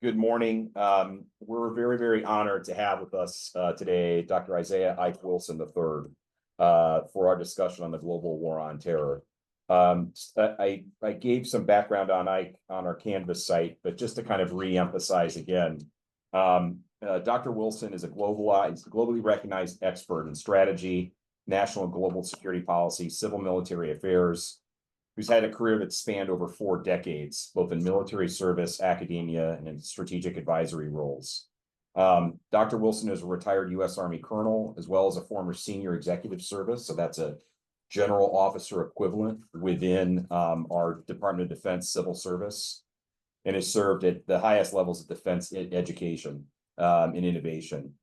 Good morning. We're very, very honored to have with us today Dr. Isaiah Ike Wilson III for our discussion on the global war on terror. I gave some background on Ike on our Canvas site, but just to kind of re-emphasize again, Dr. Wilson is a globally recognized expert in strategy, national and global security policy, civil military affairs, who's had a career that spanned over 4 decades, both in military service, academia, and in strategic advisory roles. Dr. Wilson is a retired U.S. Army colonel, as well as a former senior executive service. So that's a general officer equivalent within our Department of Defense Civil Service, and has served at the highest levels of defense education and innovation,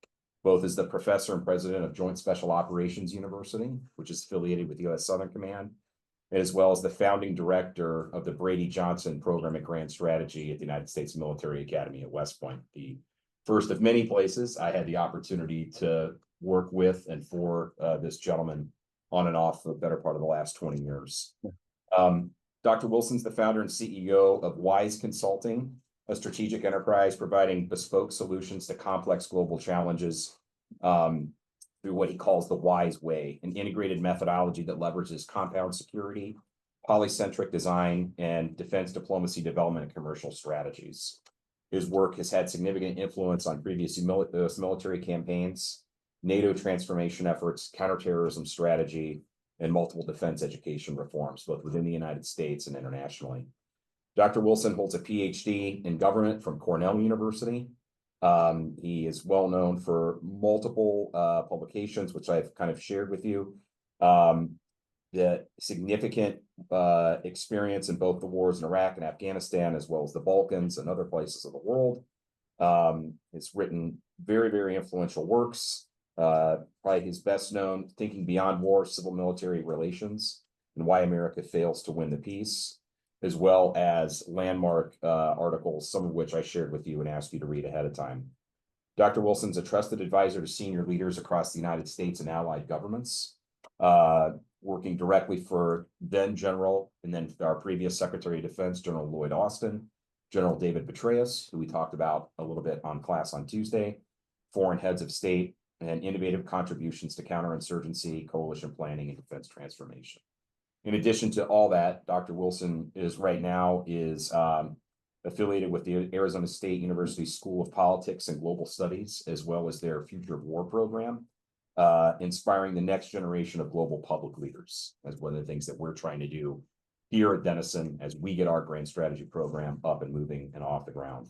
both as the professor and president of Joint Special Operations University, which is affiliated with U.S. Southern Command, as well as the founding director of the Brady Johnson Program at Grand Strategy at the United States Military Academy at West Point, the first of many places I had the opportunity to work with and for this gentleman on and off for the better part of the last 20 years. Dr. Wilson's the founder and CEO of Wise Consulting, a strategic enterprise providing bespoke solutions to complex global challenges through what he calls the WISE way, an integrated methodology that leverages compound security, polycentric design, and defense diplomacy development and commercial strategies. His work has had significant influence on previous U.S. military campaigns, NATO transformation efforts, counterterrorism strategy, and multiple defense education reforms, both within the United States and internationally. Dr. Wilson holds a PhD in government from Cornell University. He is well known for multiple publications, which I've kind of shared with you. The significant experience in both the wars in Iraq and Afghanistan, as well as the Balkans and other places of the world. It's written very, very influential works. Probably his best known, Thinking Beyond War, Civil Military Relations, and Why America Fails to Win the Peace, as well as landmark articles, some of which I shared with you and asked you to read ahead of time. Dr. Wilson's a trusted advisor to senior leaders across the United States and allied governments, working directly for then General and then our previous Secretary of Defense, General Lloyd Austin, General David Petraeus, who we talked about a little bit on class on Tuesday, foreign heads of state, and innovative contributions to counterinsurgency, coalition planning, and defense transformation. In addition to all that, Dr. Wilson is right now affiliated with the Arizona State University School of Politics and Global Studies, as well as their Future of War program, inspiring the next generation of global public leaders. That's one of the things that we're trying to do here at Denison as we get our grand strategy program up and moving and off the ground.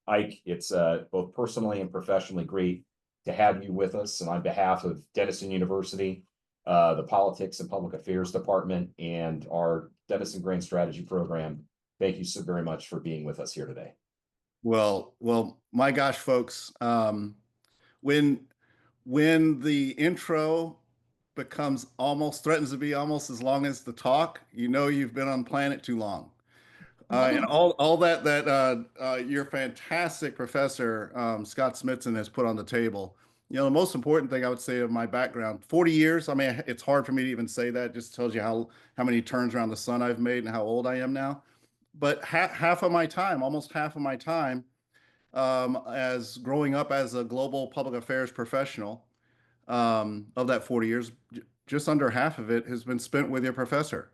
Ike, it's both personally and professionally great to have you with us. And on behalf of Denison University, the Politics and Public Affairs Department, and our Denison Grand Strategy Program, thank you so very much for being with us here today. Well, my gosh, folks, when the intro threatens to be almost as long as the talk, you know you've been on planet too long. And all that your fantastic professor, Scott Smithson, has put on the table. You know, the most important thing I would say of my background, 40 years, I mean, it's hard for me to even say that. It just tells you how many turns around the sun I've made and how old I am now. But half of my time, almost half of my time, as growing up as a global public affairs professional, of that 40 years, just under half of it has been spent with your professor.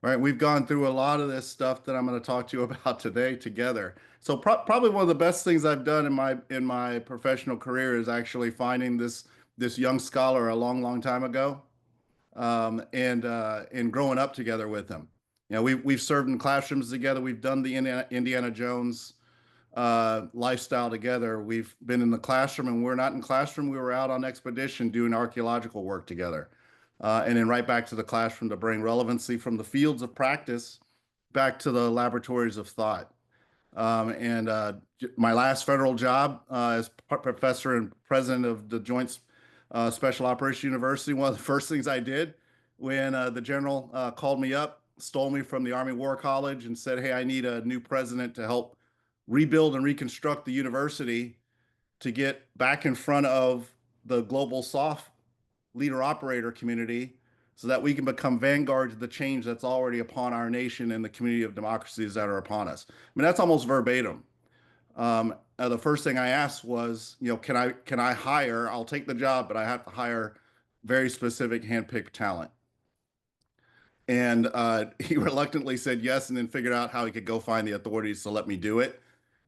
Right, we've gone through a lot of this stuff that I'm going to talk to you about today together. So probably one of the best things I've done in my professional career is actually finding this young scholar a long time ago, and growing up together with him. You know, we've served in classrooms together. We've done the Indiana Jones lifestyle together. We've been in the classroom, and we're not in classroom. We were out on expedition doing archaeological work together. And then right back to the classroom to bring relevancy from the fields of practice back to the laboratories of thought. My last federal job as professor and president of the Joint Special Operations University, one of the first things I did when the general called me up, stole me from the Army War College and said, hey, I need a new president to help rebuild and reconstruct the university to get back in front of the global soft leader operator community so that we can become vanguards of the change that's already upon our nation and the community of democracies that are upon us. I mean, that's almost verbatim. The first thing I asked was, can I hire? I'll take the job, but I have to hire very specific handpicked talent. And he reluctantly said yes, and then figured out how he could go find the authorities to let me do it.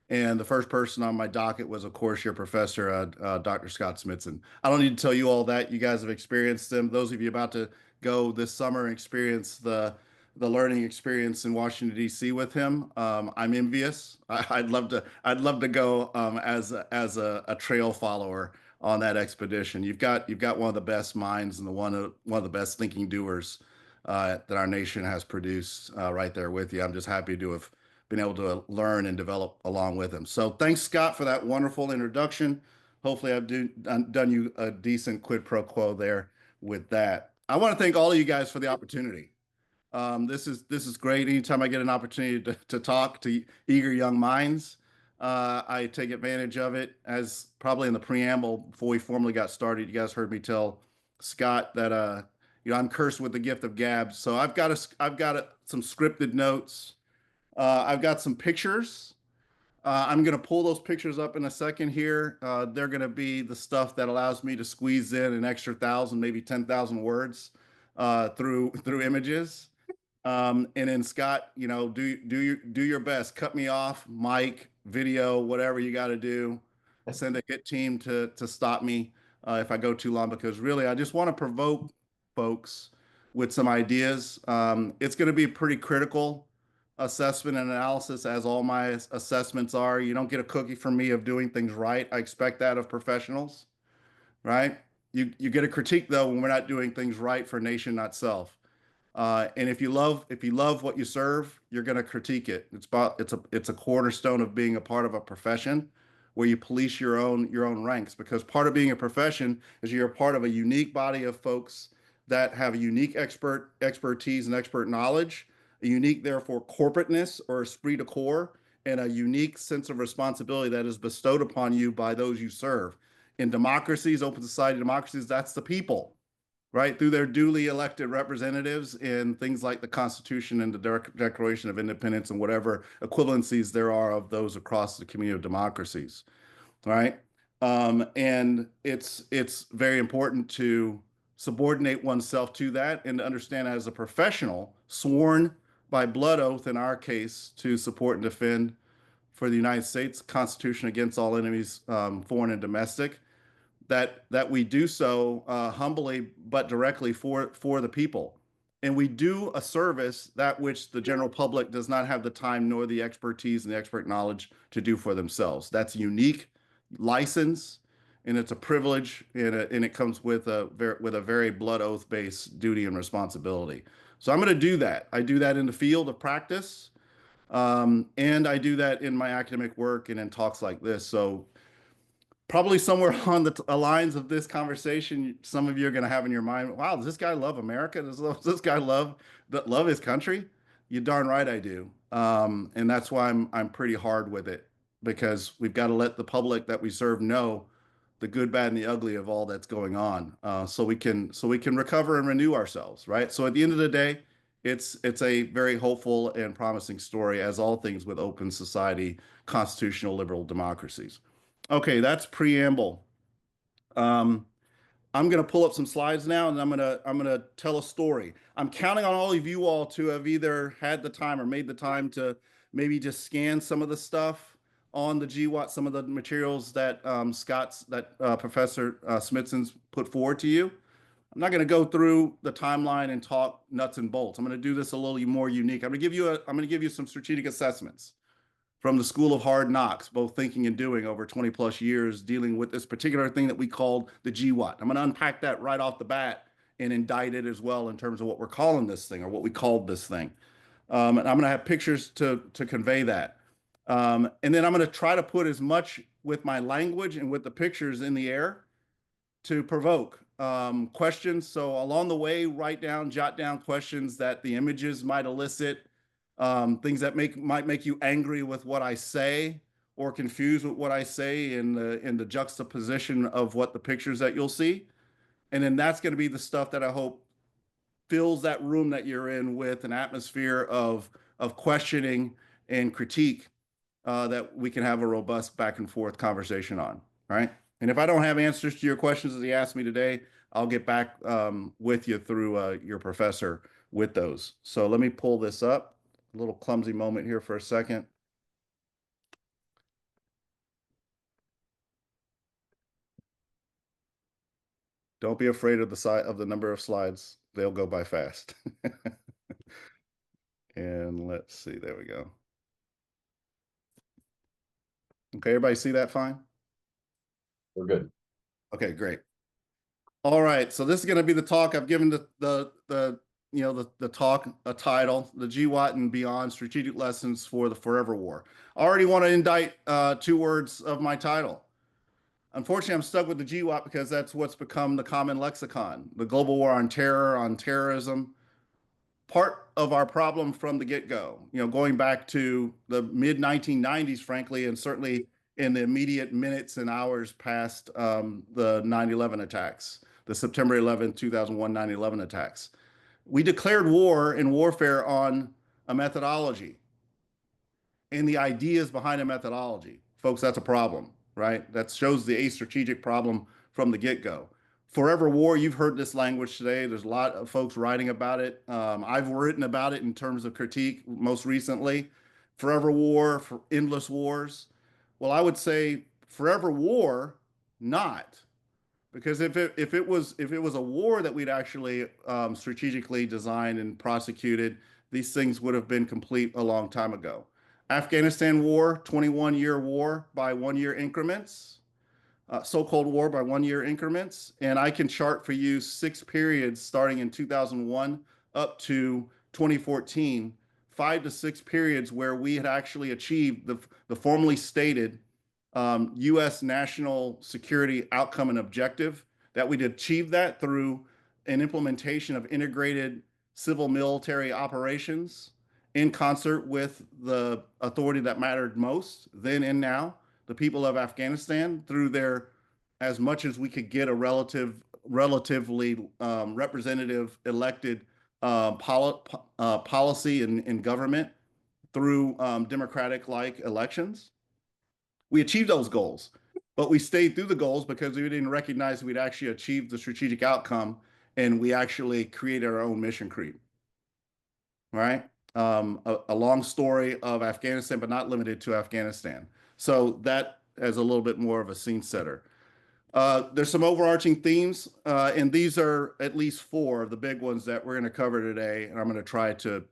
And the first person on my docket was, of course, your professor, Dr. Scott Smithson. I don't need to tell you all that. You guys have experienced them. Those of you about to go this summer and experience the learning experience in Washington, D.C. with him. I'm envious. I'd love to go as a trail follower on that expedition. You've got one of the best minds and one of the best thinking doers that our nation has produced right there with you. I'm just happy to have been able to learn and develop along with him. So thanks, Scott, for that wonderful introduction. Hopefully, I've done you a decent quid pro quo there with that. I want to thank all of you guys for the opportunity. This is great. Anytime I get an opportunity to talk to eager young minds, I take advantage of it. As probably in the preamble before we formally got started, you guys heard me tell Scott that I'm cursed with the gift of gab. So some scripted notes. I've got some pictures. I'm going to pull those pictures up in a second here. They're going to be the stuff that allows me to squeeze in an extra 1,000, maybe 10,000 words through images. And then Scott, do your best. Cut me off, mic, video, whatever you got to do. Send a hit team to stop me if I go too long, because really I just want to provoke folks with some ideas. It's going to be pretty critical assessment and analysis, as all my assessments are. You don't get a cookie from me of doing things right. I expect that of professionals, right? You get a critique though when we're not doing things right for nation, not self. And if you love what you serve, you're going to critique it. It's a cornerstone of being a part of a profession where you police your own ranks, because part of being a profession is you're a part of a unique body of folks that have a unique expertise and expert knowledge, a unique therefore corporateness or esprit de corps, and a unique sense of responsibility that is bestowed upon you by those you serve. In democracies, open society democracies, that's the people, right? Through their duly elected representatives in things like the Constitution and the Declaration of Independence and whatever equivalencies there are of those across the community of democracies, right? And it's very important to subordinate oneself to that and to understand as a professional sworn by blood oath, in our case, to support and defend for the United States Constitution against all enemies, foreign and domestic, that we do so humbly but directly for the people. And we do a service that which the general public does not have the time nor the expertise and the expert knowledge to do for themselves. That's a unique license, and it's a privilege, and it comes with a very blood oath based duty and responsibility. So I'm going to do that. I do that in the field of practice, and I do that in my academic work and in talks like this. So probably somewhere on the lines of this conversation, some of you are going to have in your mind, wow, does this guy love America? Does this guy love his country? You darn right I do. And that's why I'm pretty hard with it, because we've got to let the public that we serve know the good, bad, and the ugly of all that's going on, so we can recover and renew ourselves, right? So at the end of the day, it's a very hopeful and promising story, as all things with open society, constitutional liberal democracies. Okay, that's preamble. Um, I'm going to pull up some slides now, and I'm gonna tell a story. I'm counting on all of you all to have either had the time or made the time to maybe just scan some of the stuff on the GWAT, some of the materials that Professor Smithson's put forward to you. I'm not going to go through the timeline and talk nuts and bolts. I'm going to do this a little more unique. I'm going to give you some strategic assessments from the School of Hard Knocks, both thinking and doing over 20 plus years, dealing with this particular thing that we called the GWAT. I'm going to unpack that right off the bat and indict it as well in terms of what we're calling this thing, or what we called this thing. And I'm going to have pictures to convey that. And then I'm going to try to put as much with my language and with the pictures in the air to provoke questions. So along the way, jot down questions that the images might elicit, things that might make you angry with what I say, or confused with what I say in the juxtaposition of what the pictures that you'll see. And then that's going to be the stuff that I hope fills that room that you're in with an atmosphere of questioning and critique that we can have a robust back and forth conversation on. All right. And if I don't have answers to your questions that you asked me today, I'll get back with you through your professor with those. So let me pull this up. A little clumsy moment here for a second. Don't be afraid of the size of the number of slides. They'll go by fast. And let's see, there we go. Okay, everybody see that fine? We're good. Okay, great. All right, so this is going to be the talk. I've given the talk a title, the GWAT and Beyond Strategic Lessons for the Forever War. I already want to indict 2 words of my title. Unfortunately, I'm stuck with the GWAT because that's what's become the common lexicon. The global war on terror, on terrorism, part of our problem from the get-go, going back to the mid 1990s, frankly, and certainly in the immediate minutes and hours past the 9/11 attacks, the September 11, 2001 9/11 attacks. We declared war and warfare on a methodology and the ideas behind a methodology. Folks, that's a problem, right? That shows the strategic problem from the get-go. Forever war, you've heard this language today. There's a lot of folks writing about it. I've written about it in terms of critique most recently. Forever war, for endless wars. Well, I would say forever war, not. Because if it was a war that we'd actually strategically designed and prosecuted, these things would have been complete a long time ago. Afghanistan war, 21-year war by 1 year increments, so-called war by 1 year increments. And I can chart for you 6 periods starting in 2001 up to 2014, 5 to 6 periods where we had actually achieved the formally stated U.S. national security outcome and objective, that we'd achieve that through an implementation of integrated civil military operations in concert with the authority that mattered most then and now, the people of Afghanistan, through their, as much as we could get a relatively representative elected policy and government through democratic-like elections. We achieved those goals, but we stayed through the goals because we didn't recognize we'd actually achieved the strategic outcome, and we actually created our own mission creep. Right? A long story of Afghanistan, but not limited to Afghanistan. So that as a little bit more of a scene setter. There's some overarching themes, and these are at least 4 of the big ones that we're going to cover today. And I'm going to try to,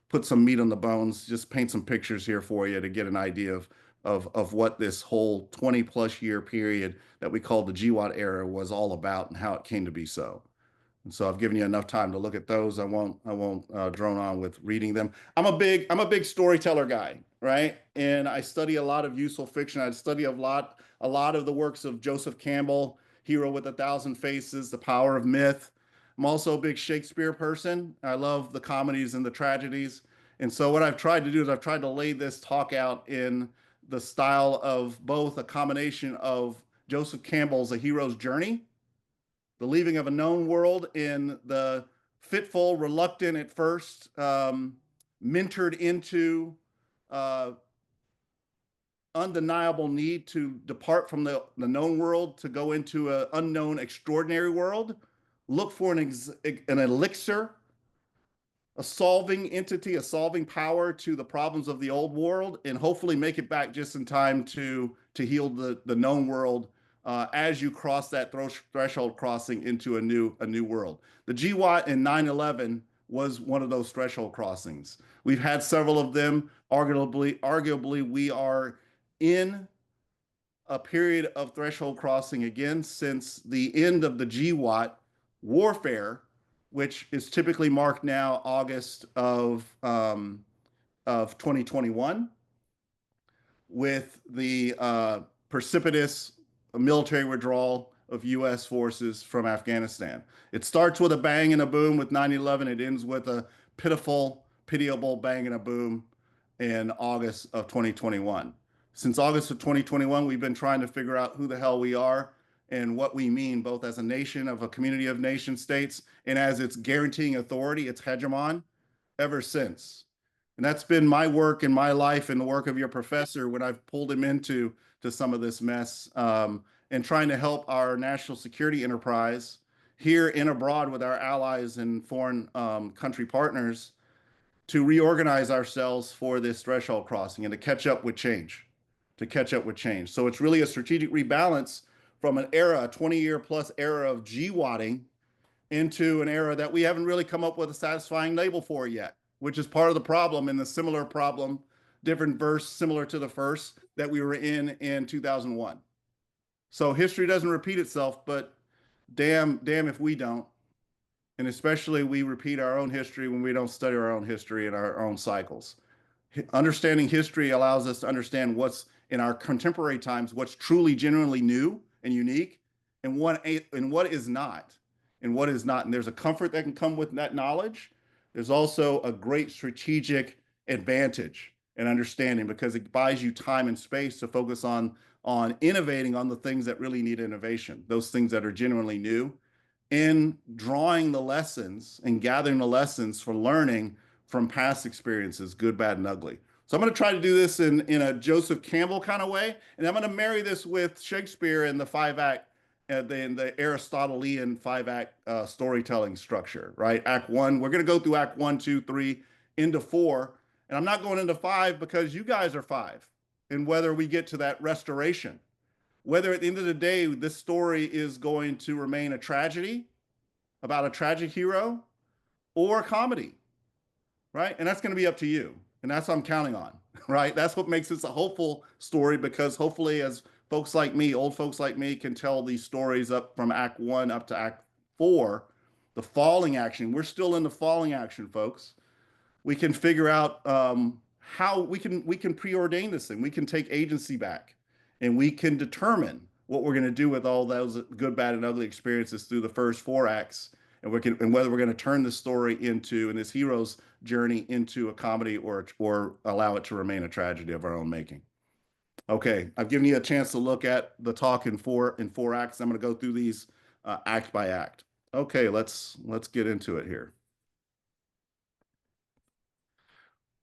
put some meat on the bones, just paint some pictures here for you to get an idea of what this whole 20+ year period that we call the GWAT era was all about and how it came to be so. And so I've given you enough time to look at those. I won't drone on with reading them. I'm a big storyteller guy, right? And I study a lot of useful fiction. I study a lot of the works of Joseph Campbell, Hero with a Thousand Faces, The Power of Myth. I'm also a big Shakespeare person. I love the comedies and the tragedies. And so what I've tried to do is I've tried to lay this talk out in the style of both a combination of Joseph Campbell's A Hero's Journey, the leaving of a known world, in the fitful, reluctant at first, mentored into undeniable need to depart from the known world to go into an unknown, extraordinary world, look for an elixir, a solving entity, a solving power to the problems of the old world, and hopefully make it back just in time to heal the known world as you cross that threshold crossing into a new world. The GWAT in 9/11 was one of those threshold crossings. We've had several of them. Arguably, we are in a period of threshold crossing again since the end of the GWAT warfare, which is typically marked now August of 2021, with the precipitous military withdrawal of U.S. forces from Afghanistan. It starts with a bang and a boom with 9/11. It ends with a pitiable bang and a boom in August of 2021. Since August of 2021, we've been trying to figure out who the hell we are and what we mean both as a nation of a community of nation states and as its guaranteeing authority, its hegemon, ever since. And that's been my work and my life and the work of your professor when I've pulled him into some of this mess, and trying to help our national security enterprise here and abroad with our allies and foreign country partners to reorganize ourselves for this threshold crossing and to catch up with change, to catch up with change. So it's really a strategic rebalance from an era, a 20-year plus era of GWATting into an era that we haven't really come up with a satisfying label for yet, which is part of the problem and the similar problem, different verse similar to the first that we were in 2001. So history doesn't repeat itself, but damn if we don't. And especially we repeat our own history when we don't study our own history and our own cycles. Understanding history allows us to understand what's in our contemporary times, what's truly genuinely new and unique, and what is not, and what is not. And there's a comfort that can come with that knowledge. There's also a great strategic advantage and understanding because it buys you time and space to focus on innovating on the things that really need innovation, those things that are genuinely new, in drawing the lessons and gathering the lessons for learning from past experiences, good, bad, and ugly. So I'm going to try to do this in a Joseph Campbell kind of way, and I'm going to marry this with Shakespeare and the five-act, the Aristotelian five-act storytelling structure, right? Act one, we're going to go through act one, two, three, into four, and I'm not going into five because you guys are five, and whether we get to that restoration, whether at the end of the day, this story is going to remain a tragedy about a tragic hero or a comedy, right? And that's going to be up to you. And that's what I'm counting on, right? That's what makes this a hopeful story because hopefully, as folks like me, old folks like me, can tell these stories up from Act One up to Act Four, the falling action. We're still in the falling action, folks. We can figure out how we can preordain this thing. We can take agency back, and we can determine what we're going to do with all those good, bad, and ugly experiences through the first four acts, and whether we're going to turn this story into and this hero's journey into a comedy or allow it to remain a tragedy of our own making. Okay, I've given you a chance to look at the talk in four acts. I'm going to go through these act by act. Okay, let's get into it here.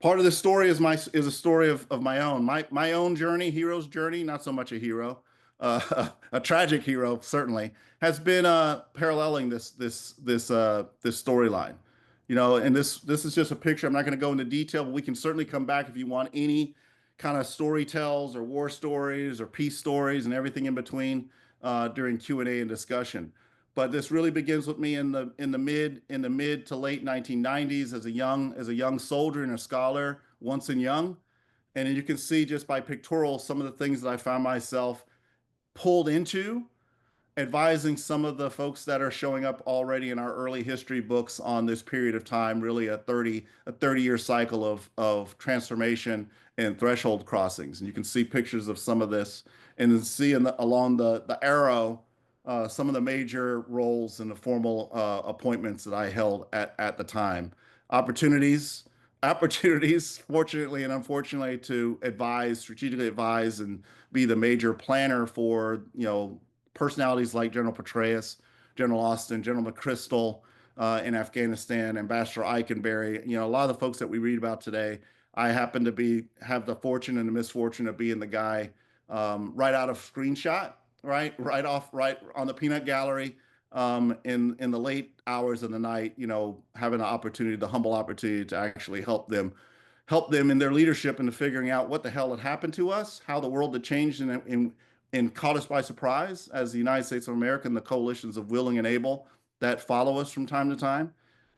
Part of the story is a story of my own, my own journey, hero's journey. Not so much a hero, a tragic hero certainly has been paralleling this storyline, and this is just a picture. I'm not going to go into detail, but we can certainly come back if you want any kind of story tells or war stories or peace stories and everything in between during Q&A and discussion. But this really begins with me in the mid to late 1990s as a young soldier and a scholar, once and young. And you can see just by pictorial some of the things that I found myself pulled into, advising some of the folks that are showing up already in our early history books on this period of time, really a 30-year cycle of transformation and threshold crossings. And you can see pictures of some of this and then see along the arrow some of the major roles and the formal appointments that I held at the time. Opportunities, fortunately and unfortunately, to strategically advise, and be the major planner for, personalities like General Petraeus, General Austin, General McChrystal in Afghanistan, Ambassador Eikenberry, a lot of the folks that we read about today. I happen to have the fortune and the misfortune of being the guy right out of screenshot, right on the peanut gallery, in the late hours of the night, having the humble opportunity to actually help them in their leadership into figuring out what the hell had happened to us, how the world had changed and caught us by surprise as the United States of America and the coalitions of willing and able that follow us from time to time,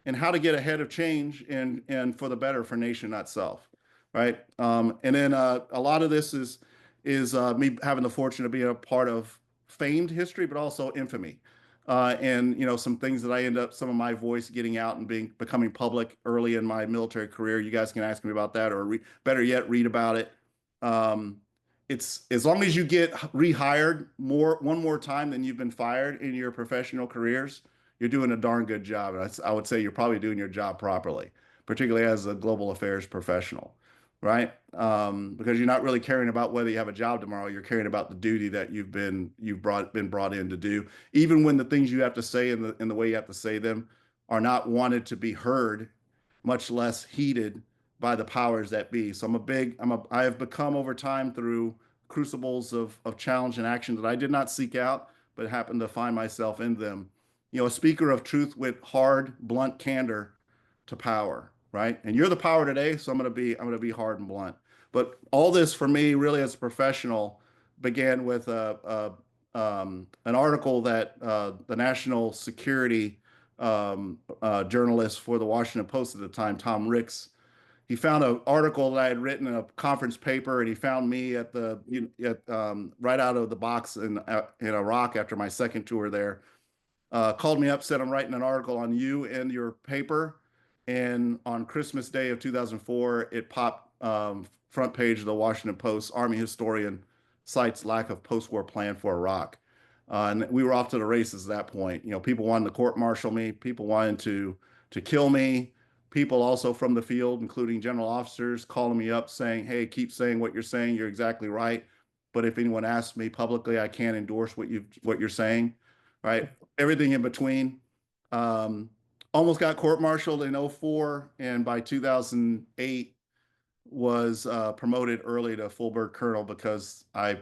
and how to get ahead of change and for the better for nation, not self, right? And then a lot of this is me having the fortune of being a part of famed history, but also infamy. And some things that I end up, some of my voice getting out and becoming public early in my military career. You guys can ask me about that, or better yet, read about it. It's as long as you get rehired one more time than you've been fired in your professional careers, you're doing a darn good job. And I would say you're probably doing your job properly, particularly as a global affairs professional. right? Because you're not really caring about whether you have a job tomorrow. You're caring about the duty that been brought in to do, even when the things you have to say and the way you have to say them are not wanted to be heard, much less heeded by the powers that be. So I have become over time through crucibles of challenge and action that I did not seek out, but happened to find myself in them. A speaker of truth with hard, blunt candor to power, right? And you're the power today, so I'm gonna be hard and blunt. But all this for me, really, as a professional, began with an article that the national security journalist for the Washington Post at the time, Tom Ricks, he found an article that I had written in a conference paper, and he found me right out of the box in Iraq after my second tour there. Called me up, said, I'm writing an article on you and your paper. And on Christmas Day of 2004, it popped front page of the Washington Post. Army historian cites lack of post-war plan for Iraq. And we were off to the races at that point. People wanted to court-martial me. People wanted to kill me. People also from the field, including general officers, calling me up saying, hey, keep saying what you're saying. You're exactly right. But if anyone asks me publicly, I can't endorse what you're saying, right? Everything in between. Um, Almost got court-martialed in '04, and by 2008 was promoted early to full bird colonel because the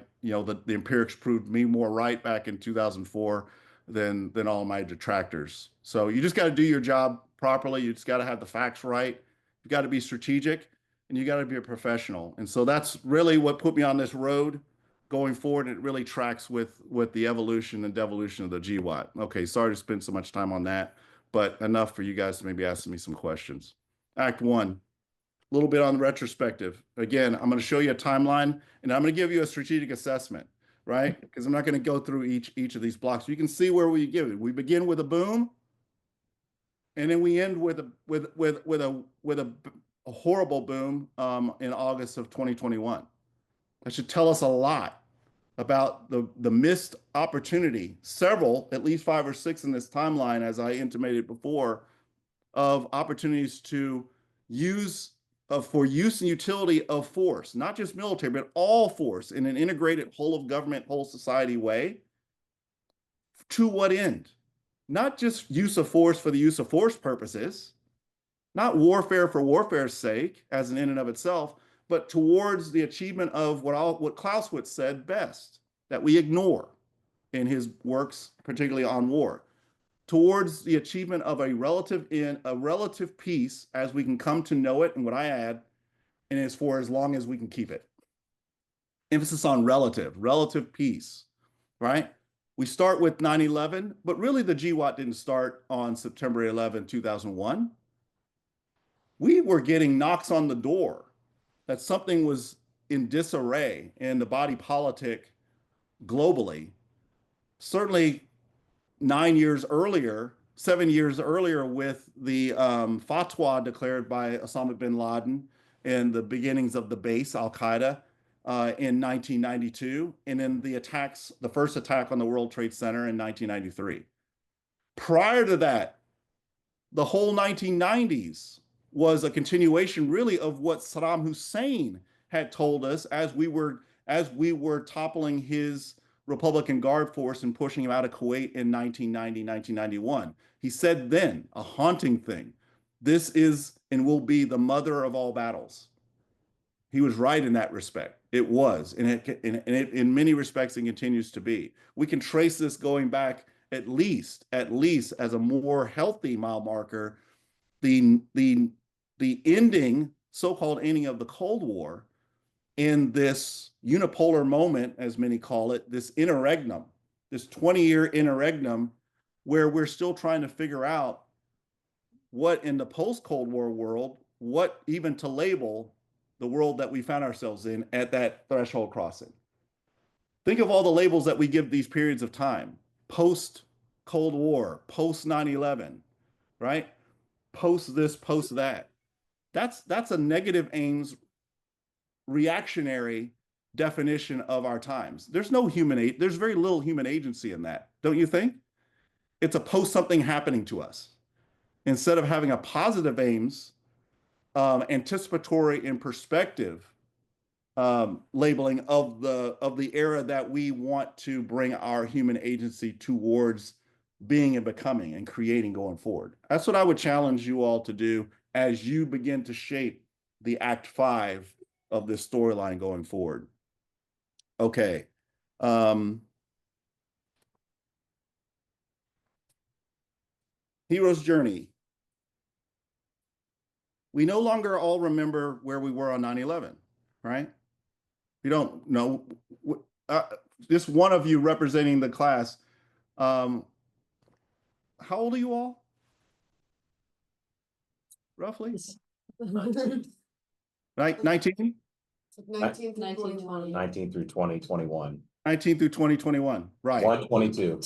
empirics proved me more right back in 2004 than all my detractors. So you just got to do your job properly. You just got to have the facts right. You got to be strategic, and you got to be a professional. And so that's really what put me on this road going forward. And it really tracks with the evolution and devolution of the GWAT. Okay, sorry to spend so much time on that, but enough for you guys to maybe ask me some questions. Act one, a little bit on the retrospective. Again, I'm going to show you a timeline, and I'm going to give you a strategic assessment, right? Because I'm not going to go through each of these blocks. You can see where we give it. We begin with a boom, and then we end with a horrible boom in August of 2021. That should tell us a lot about the missed opportunity, several, at least 5 or 6 in this timeline, as I intimated before, of opportunities to use for use and utility of force, not just military, but all force in an integrated whole of government, whole society way. To what end? Not just use of force for the use of force purposes, not warfare for warfare's sake as an in and of itself, but towards the achievement of what Clausewitz said best, that we ignore in his works, particularly on war, towards the achievement of a relative peace as we can come to know it, and what I add, and it's for as long as we can keep it. Emphasis on relative peace, right? We start with 9/11, but really the GWAT didn't start on September 11, 2001. We were getting knocks on the door that something was in disarray in the body politic globally. Certainly 9 years earlier, 7 years earlier, with the fatwa declared by Osama bin Laden and the beginnings of the base Al Qaeda in 1992, and then the first attack on the World Trade Center in 1993. Prior to that, the whole 1990s was a continuation, really, of what Saddam Hussein had told us as we were toppling his Republican Guard force and pushing him out of Kuwait in 1990, 1991. He said then, a haunting thing, this is and will be the mother of all battles. He was right in that respect. It was, and in many respects, it continues to be. We can trace this going back at least as a more healthy mile marker, the ending, so-called ending of the Cold War, in this unipolar moment, as many call it, this interregnum, this 20-year interregnum, where we're still trying to figure out what in the post-Cold War world, what even to label the world that we found ourselves in at that threshold crossing. Think of all the labels that we give these periods of time: post-Cold War, post 9/11, right? Post this, post that. That's a negative aims reactionary definition of our times. There's very little human agency in that, don't you think? It's a post something happening to us. Instead of having a positive aims anticipatory and perspective labeling of the era that we want to bring our human agency towards being and becoming and creating going forward. That's what I would challenge you all to do as you begin to shape the Act 5 of this storyline going forward. Okay. Hero's journey. We no longer all remember where we were on 9/11, right? We don't know. Just one of you representing the class. How old are you all? Roughly? 19? 19 through 2020. 19 through 2021. 19 through 2021. Right. 122.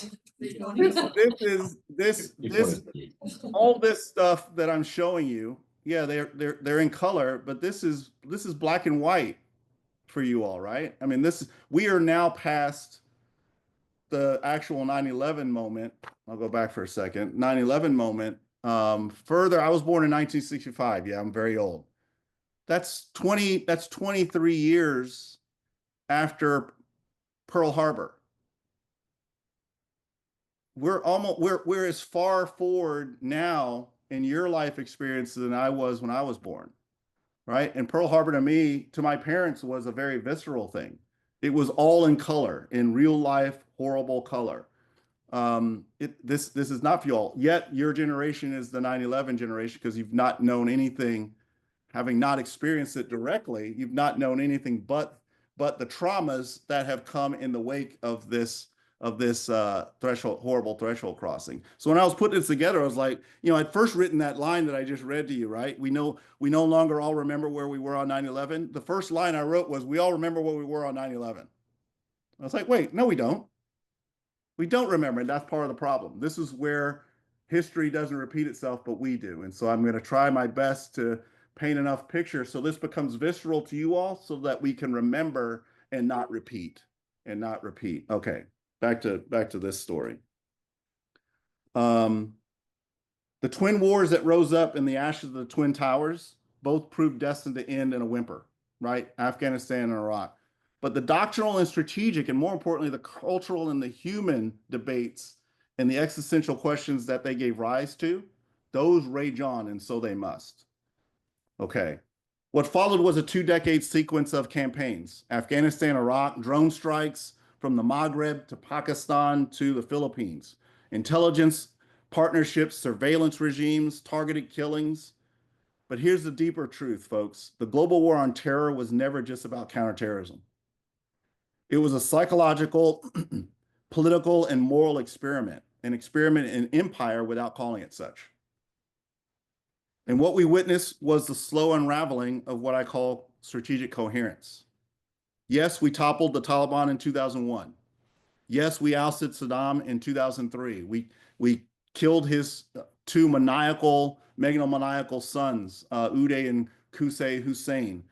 All this stuff that I'm showing you, yeah, they're in color, but this is black and white for you all, right? I mean, we are now past the actual 9/11 moment. I'll go back for a second. 9/11 moment. Further, I was born in 1965. Yeah, I'm very old. That's 23 years after Pearl Harbor. We're as far forward now in your life experience than I was when I was born, right? And Pearl Harbor to my parents, was a very visceral thing. It was all in color, in real life, horrible color. This is not for y'all. Yet your generation is the 9/11 generation because you've not known anything, having not experienced it directly. You've not known anything but the traumas that have come in the wake of this horrible threshold crossing. So when I was putting this together, I was like, I'd first written that line that I just read to you, right? We no longer all remember where we were on 9/11. The first line I wrote was, we all remember where we were on 9/11. I was like, wait, no, we don't. We don't remember, and that's part of the problem. This is where history doesn't repeat itself, but we do. And so I'm going to try my best to paint enough pictures so this becomes visceral to you all so that we can remember and not repeat. Okay, back to this story. The twin wars that rose up in the ashes of the Twin Towers both proved destined to end in a whimper, right? Afghanistan and Iraq. But the doctrinal and strategic, and more importantly, the cultural and the human debates and the existential questions that they gave rise to, those rage on, and so they must. Okay. What followed was a 2-decade sequence of campaigns: Afghanistan, Iraq, drone strikes from the Maghreb to Pakistan to the Philippines, intelligence partnerships, surveillance regimes, targeted killings. But here's the deeper truth, folks. The global war on terror was never just about counterterrorism. It was a psychological, political, and moral experiment, an experiment in empire without calling it such. And what we witnessed was the slow unraveling of what I call strategic coherence. Yes, we toppled the Taliban in 2001. Yes, we ousted Saddam in 2003. We killed his two megalomaniacal sons, Uday and Qusay Hussein,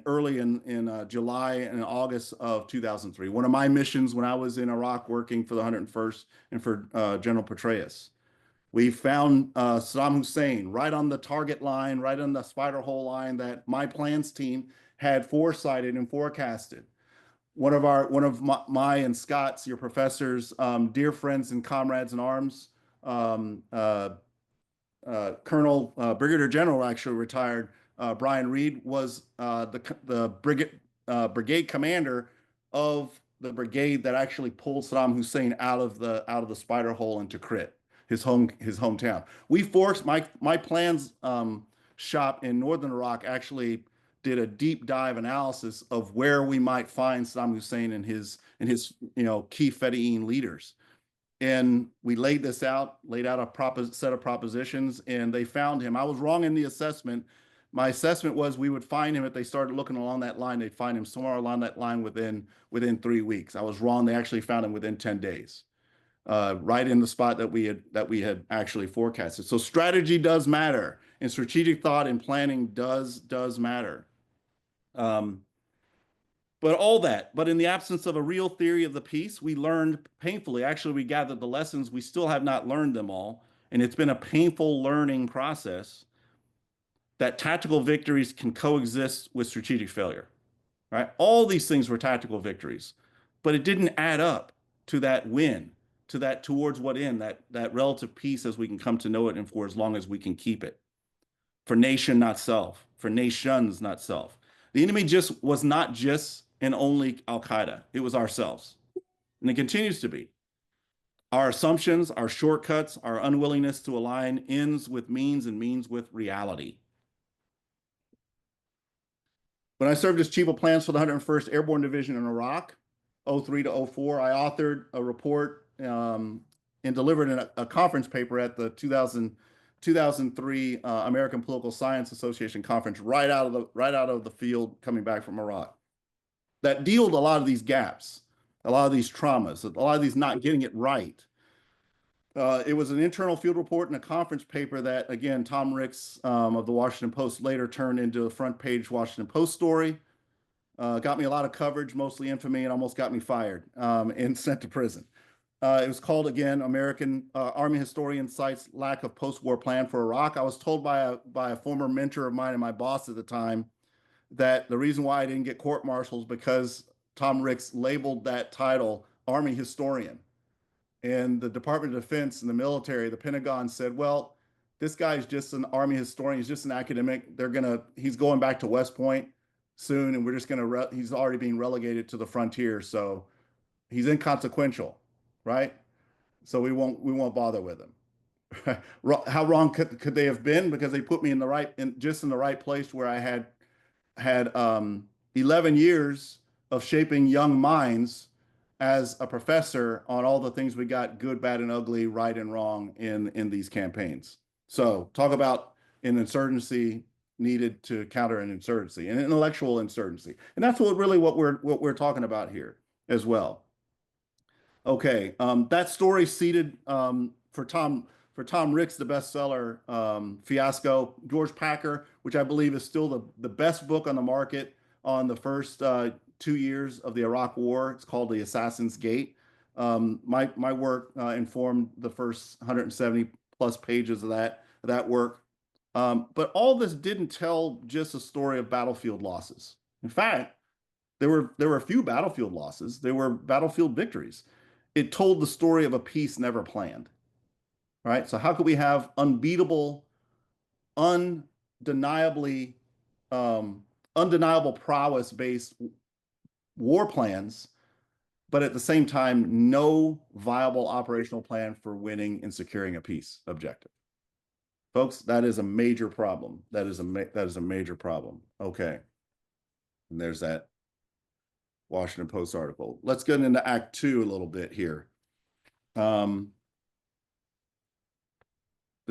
early in July and August of 2003. One of my missions when I was in Iraq working for the 101st and for General Petraeus. We found Saddam Hussein right on the target line, right on the spider hole line that my plans team had foresighted and forecasted. One of my and Scott's, your professors, dear friends and comrades in arms, Colonel Brigadier General, actually retired, Brian Reed, was the brigade commander of the brigade that actually pulled Saddam Hussein out of the spider hole into Tikrit, his hometown. We forced my plans shop in northern Iraq actually did a deep dive analysis of where we might find Saddam Hussein and his key Fedayeen leaders. And we laid out a set of propositions, and they found him. I was wrong in the assessment. My assessment was we would find him if they started looking along that line. They'd find him somewhere along that line within 3 weeks. I was wrong. They actually found him within 10 days, right in the spot that we had actually forecasted. So strategy does matter, and strategic thought and planning does matter. But in the absence of a real theory of the piece, we learned painfully. Actually, we gathered the lessons. We still have not learned them all, and it's been a painful learning process, that tactical victories can coexist with strategic failure, right? All these things were tactical victories, but it didn't add up to that win, to that towards what end, that relative peace as we can come to know it and for as long as we can keep it. For nation, not self. For nations, not self. The enemy just was not just and only Al-Qaeda. It was ourselves. And it continues to be. Our assumptions, our shortcuts, our unwillingness to align ends with means and means with reality. When I served as chief of plans for the 101st Airborne Division in Iraq, 03 to 04, I authored a report and delivered a conference paper at the 2003 American Political Science Association conference right out of the field coming back from Iraq. That dealt with a lot of these gaps, a lot of these traumas, a lot of these not getting it right. It was an internal field report and a conference paper that, again, Tom Ricks of the Washington Post later turned into a front page Washington Post story. Got me a lot of coverage, mostly infamy, and almost got me fired and sent to prison. It was called, again, American Army Historian Cites Lack of Post-War Plan for Iraq. I was told by a former mentor of mine and my boss at the time that the reason why I didn't get court-martialed because Tom Ricks labeled that title Army Historian. And the Department of Defense and the military, the Pentagon said, well, this guy's just an Army historian. He's just an academic. He's going back to West Point soon, and we're just he's already being relegated to the frontier. So he's inconsequential, right? So we won't bother with him. How wrong could they have been? Because they put me in the right place where I had 11 years of shaping young minds as a professor on all the things we got good, bad, and ugly, right and wrong in these campaigns. So talk about an insurgency needed to counter an insurgency, an intellectual insurgency. And that's what we're talking about here as well. Okay, that story seeded for Tom Ricks, the bestseller Fiasco. George Packer, which I believe is still the best book on the market on the first 2 years of the Iraq War. It's called The Assassin's Gate. My work informed the first 170 plus pages of that work. But all this didn't tell just a story of battlefield losses. In fact, there were a few battlefield losses. There were battlefield victories. It told the story of a peace never planned. All right. So how could we have unbeatable, undeniable prowess-based war plans, but at the same time, no viable operational plan for winning and securing a peace objective? Folks, that is a major problem. That is a major problem. Okay. And there's that Washington Post article. Let's get into Act 2 a little bit here. The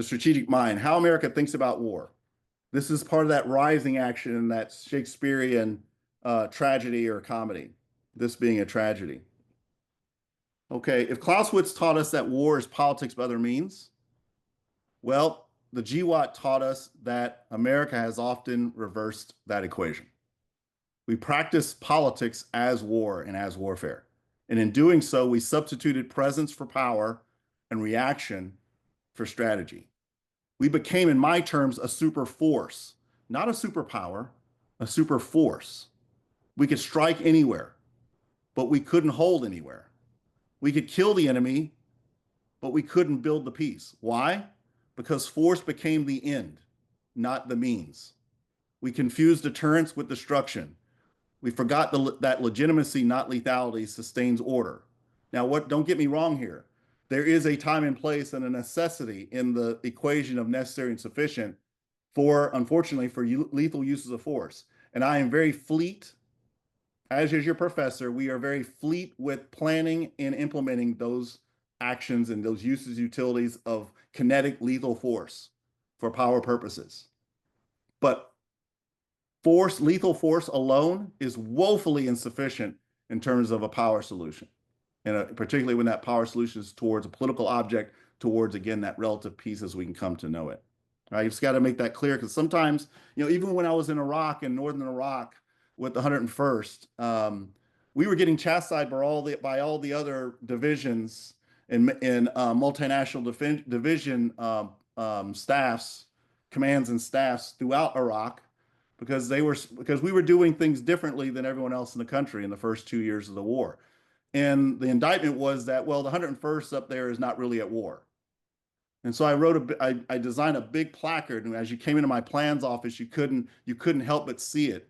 strategic mind, how America thinks about war. This is part of that rising action in that Shakespearean tragedy or comedy, this being a tragedy. Okay, if Clausewitz taught us that war is politics by other means, well, the GWAT taught us that America has often reversed that equation. We practice politics as war and as warfare. And in doing so, we substituted presence for power and reaction for strategy. We became, in my terms, a super force, not a superpower, a super force. We could strike anywhere, but we couldn't hold anywhere. We could kill the enemy, but we couldn't build the peace. Why? Because force became the end, not the means. We confused deterrence with destruction. We forgot that legitimacy, not lethality, sustains order. Now, don't get me wrong here. There is a time and place and a necessity in the equation of necessary and sufficient unfortunately, for lethal uses of force. And I am very fleet, as is your professor, we are very fleet with planning and implementing those actions and those uses, utilities of kinetic lethal force for power purposes. But lethal force alone is woefully insufficient in terms of a power solution. And particularly when that power solution is towards a political object, towards, again, that relative peace as we can come to know it. Right? You've just got to make that clear, because sometimes, even when I was in Iraq, in northern Iraq with the 101st, we were getting chastised by all the other divisions and multinational division staffs commands and staffs throughout Iraq because we were doing things differently than everyone else in the country in the first 2 years of the war. And the indictment was that, well, the 101st up there is not really at war. And so I designed a big placard, and as you came into my plans office, you couldn't help but see it.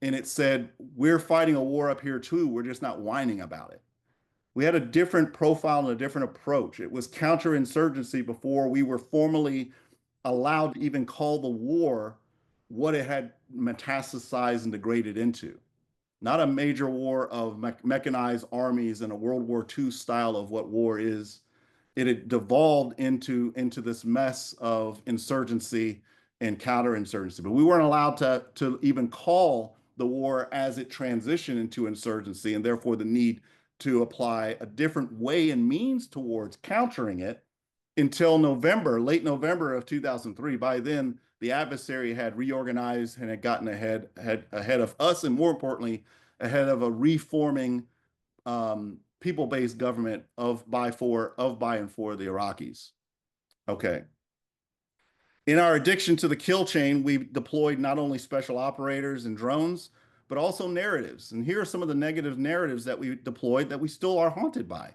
And it said, "We're fighting a war up here too. We're just not whining about it." We had a different profile and a different approach. It was counterinsurgency before we were formally allowed to even call the war what it had metastasized and degraded into. Not a major war of mechanized armies and a World War II style of what war is. It had devolved into this mess of insurgency and counterinsurgency. But we weren't allowed to even call the war as it transitioned into insurgency, and therefore the need to apply a different way and means towards countering it until November, late November of 2003. By then, the adversary had reorganized and had gotten ahead of us, and more importantly, ahead of a reforming people-based government of, by, and for the Iraqis. Okay. In our addiction to the kill chain, we deployed not only special operators and drones, but also narratives. And here are some of the negative narratives that we deployed that we still are haunted by.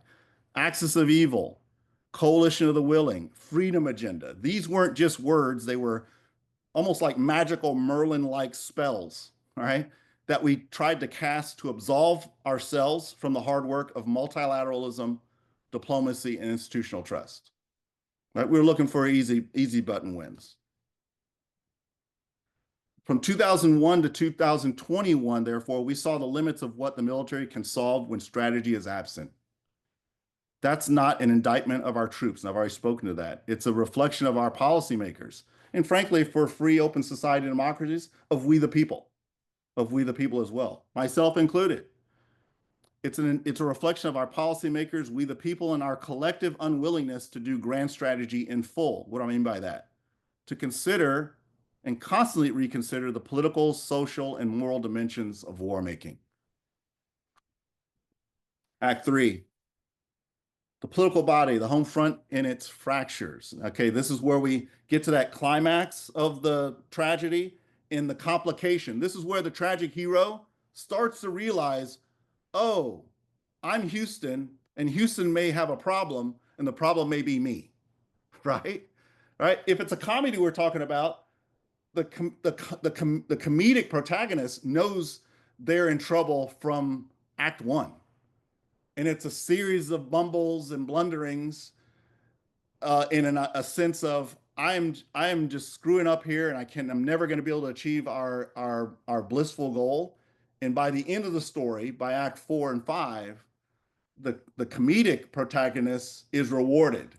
Axis of evil, coalition of the willing, freedom agenda. These weren't just words. They were almost like magical Merlin-like spells, all right, that we tried to cast to absolve ourselves from the hard work of multilateralism, diplomacy, and institutional trust. Right? We were looking for easy button wins. From 2001 to 2021, therefore, we saw the limits of what the military can solve when strategy is absent. That's not an indictment of our troops, and I've already spoken to that. It's a reflection of our policymakers, and frankly, for free, open society democracies, of we the people as well, myself included. It's a reflection of our policymakers, we the people, and our collective unwillingness to do grand strategy in full. What do I mean by that? To consider and constantly reconsider the political, social, and moral dimensions of war making. Act 3. The political body, the home front and its fractures. Okay, this is where we get to that climax of the tragedy in the complication. This is where the tragic hero starts to realize, oh, I'm Houston, and Houston may have a problem, and the problem may be me, right? Right? If it's a comedy we're talking about, the comedic protagonist knows they're in trouble from Act 1. And it's a series of bumbles and blunderings in a sense of I am just screwing up here, and I'm never going to be able to achieve our blissful goal. And by the end of the story, by Act 4 and 5, the comedic protagonist is rewarded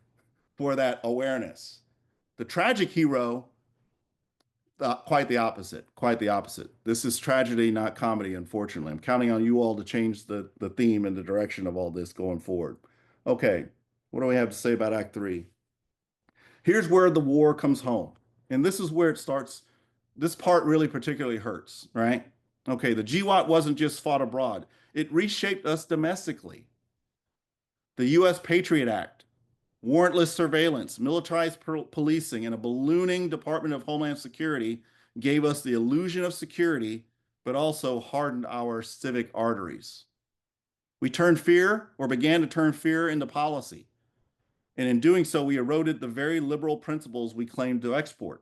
for that awareness. The tragic hero, quite the opposite. This is tragedy, not comedy, unfortunately. I'm counting on you all to change the theme and the direction of all this going forward. Okay, what do we have to say about Act 3? Here's where the war comes home. And this is where it starts. This part really particularly hurts, right? Okay, the GWOT wasn't just fought abroad. It reshaped us domestically. The U.S. Patriot Act, warrantless surveillance, militarized policing, and a ballooning Department of Homeland Security gave us the illusion of security, but also hardened our civic arteries. We turned fear, or began to turn fear, into policy. And in doing so, we eroded the very liberal principles we claimed to export,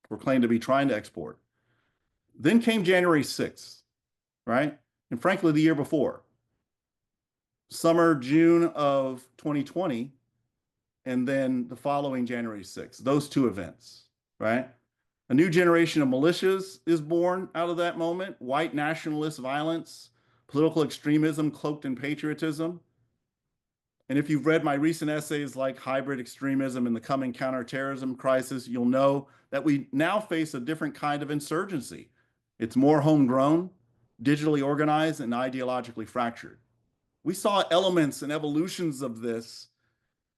or claimed to be trying to export. Then came January 6th, right? And frankly, the year before. Summer, June of 2020, and then the following January 6th, those two events, right? A new generation of militias is born out of that moment, white nationalist violence, political extremism cloaked in patriotism. And if you've read my recent essays like Hybrid Extremism and the Coming Counterterrorism Crisis, you'll know that we now face a different kind of insurgency. It's more homegrown, digitally organized, and ideologically fractured. We saw elements and evolutions of this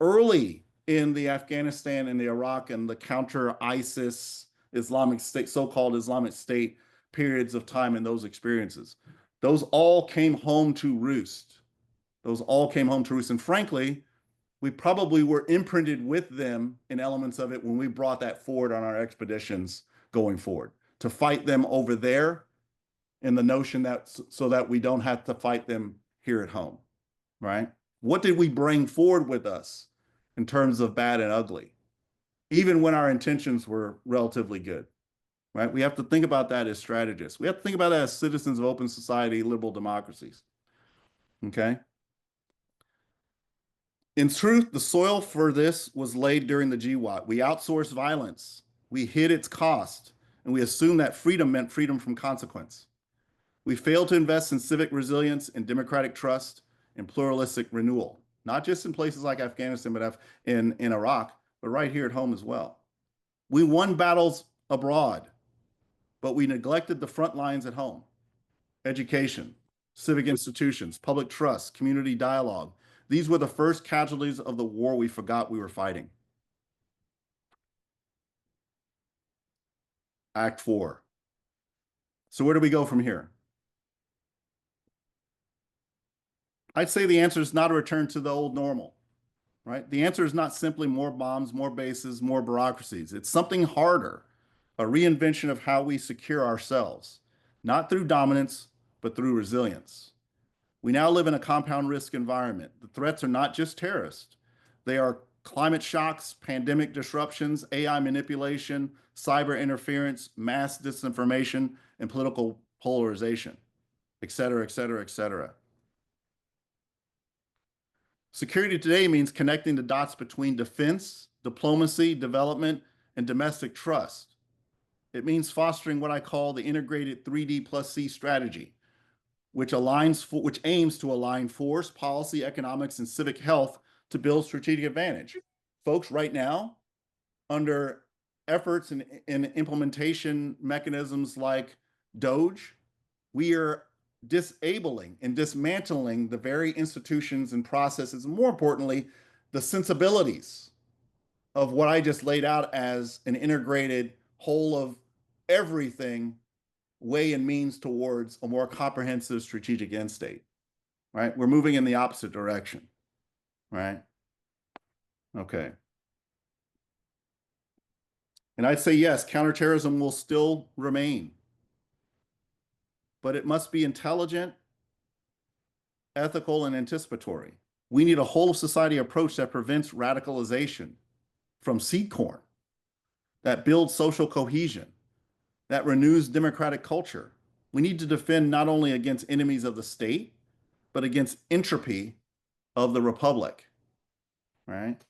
early in the Afghanistan and the Iraq and the counter-ISIS Islamic State, so-called Islamic State periods of time in those experiences. Those all came home to roost. And frankly, we probably were imprinted with them in elements of it when we brought that forward on our expeditions going forward to fight them over there in the notion that so that we don't have to fight them here at home, right? What did we bring forward with us in terms of bad and ugly, even when our intentions were relatively good, right? We have to think about that as strategists. We have to think about that as citizens of open society, liberal democracies, okay? In truth, the soil for this was laid during the GWAT. We outsourced violence. We hid its cost, and we assumed that freedom meant freedom from consequence. We failed to invest in civic resilience and democratic trust and pluralistic renewal, not just in places like Afghanistan, but in Iraq, but right here at home as well. We won battles abroad, but we neglected the front lines at home. Education, civic institutions, public trust, community dialogue. These were the first casualties of the war we forgot we were fighting. Act 4. So where do we go from here? I'd say the answer is not a return to the old normal, right? The answer is not simply more bombs, more bases, more bureaucracies. It's something harder, a reinvention of how we secure ourselves, not through dominance, but through resilience. We now live in a compound risk environment. The threats are not just terrorists. They are climate shocks, pandemic disruptions, AI manipulation, cyber interference, mass disinformation, and political polarization, et cetera, et cetera, et cetera. Security today means connecting the dots between defense, diplomacy, development, and domestic trust. It means fostering what I call the integrated 3D plus C strategy, which aims to align force, policy, economics, and civic health to build strategic advantage. Folks, right now, under efforts and implementation mechanisms like DOGE, we are disabling and dismantling the very institutions and processes, and more importantly, the sensibilities of what I just laid out as an integrated whole of everything way and means towards a more comprehensive strategic end state, right? We're moving in the opposite direction, right? Okay. And I'd say, yes, counterterrorism will still remain, but it must be intelligent, ethical, and anticipatory. We need a whole of society approach that prevents radicalization from seed corn, that builds social cohesion, that renews democratic culture. We need to defend not only against enemies of the state, but against entropy of the republic, right?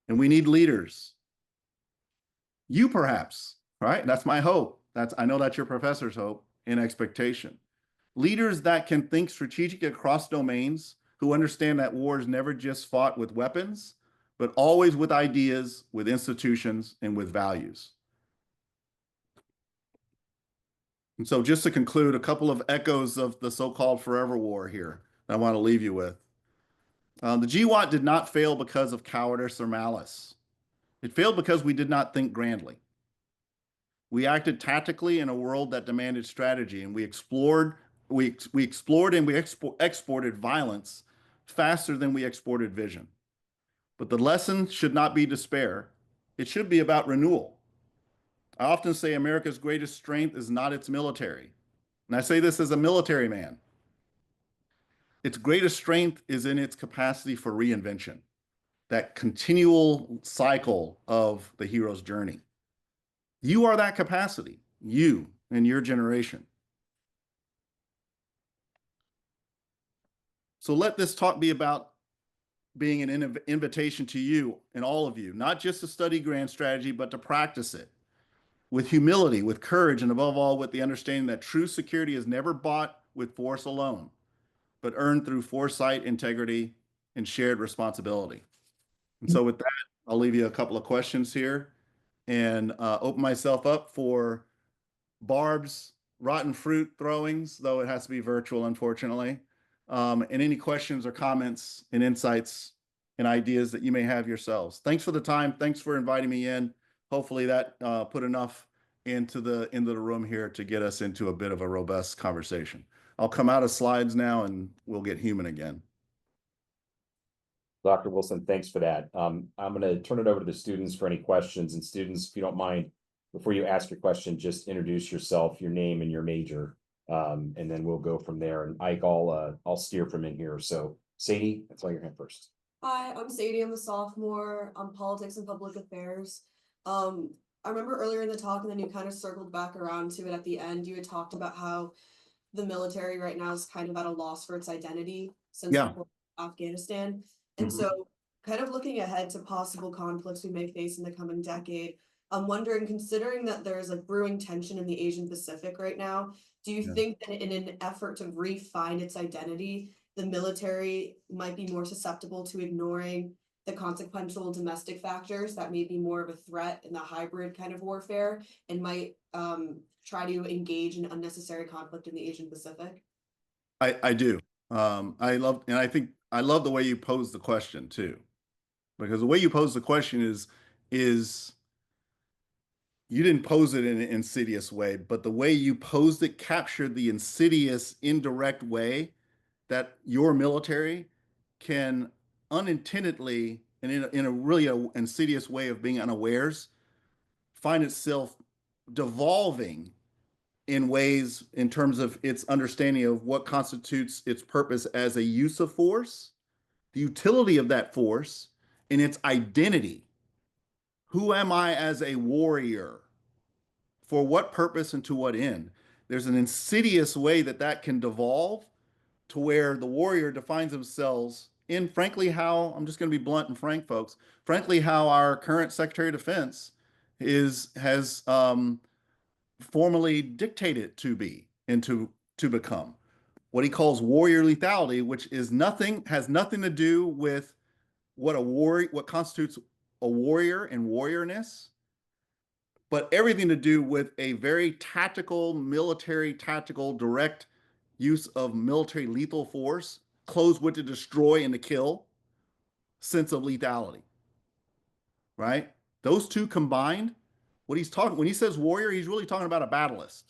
And we need leaders. You perhaps, right? That's my hope. I know that's your professor's hope and expectation. Leaders that can think strategic across domains, who understand that war is never just fought with weapons, but always with ideas, with institutions, and with values. And so just to conclude, a couple of echoes of the so-called forever war here that I want to leave you with. The GWAT did not fail because of cowardice or malice. It failed because we did not think grandly. We acted tactically in a world that demanded strategy, and we explored and we exported violence faster than we exported vision. But the lesson should not be despair. It should be about renewal. I often say America's greatest strength is not its military. And I say this as a military man. Its greatest strength is in its capacity for reinvention, that continual cycle of the hero's journey. You are that capacity, you and your generation. So let this talk be about being an invitation to you and all of you, not just to study grand strategy, but to practice it with humility, with courage, and above all, with the understanding that true security is never bought with force alone, but earned through foresight, integrity, and shared responsibility. And so with that, I'll leave you a couple of questions here and open myself up for Barb's rotten fruit throwings, though it has to be virtual, unfortunately. And any questions or comments and insights and ideas that you may have yourselves. Thanks for the time. Thanks for inviting me in. Hopefully that put enough into the room here to get us into a bit of a robust conversation. I'll come out of slides now and we'll get human again. Dr. Wilson, thanks for that. I'm going to turn it over to the students for any questions. And students, if you don't mind, before you ask your question, just introduce yourself, your name and your major. And then we'll go from there. And Ike, I'll steer from in here. So Sadie, that's why you're here first. Hi, I'm Sadie. I'm a sophomore on politics and public affairs. I remember earlier in the talk, and then you kind of circled back around to it at the end. You had talked about how the military right now is kind of at a loss for its identity since Yeah. Afghanistan. And so kind of looking ahead to possible conflicts we may face in the coming decade, I'm wondering, considering that there's like brewing tension in the Asian Pacific right now, do you think that in an effort to refine its identity, the military might be more susceptible to ignoring the consequential domestic factors that may be more of a threat in the hybrid kind of warfare and might try to engage in unnecessary conflict in the Asian Pacific? I do. I think I love the way you pose the question too, because the way you pose the question is you didn't pose it in an insidious way, but the way you posed it captured the insidious, indirect way that your military can unintendedly and in a really insidious way of being unawares find itself devolving in ways in terms of its understanding of what constitutes its purpose as a use of force, the utility of that force, and its identity. Who am I as a warrior? For what purpose and to what end? There's an insidious way that that can devolve to where the warrior defines themselves in, frankly, how I'm just going to be blunt and frank, folks. Frankly, how our current Secretary of Defense has formally dictated to be and to become what he calls warrior lethality, which is has nothing to do with what constitutes a warrior and warriorness, but everything to do with a very tactical, military, tactical, direct use of military lethal force, closed with to destroy and to kill, sense of lethality, right? Those two combined, what he's talking, when he says warrior, he's really talking about a battlist.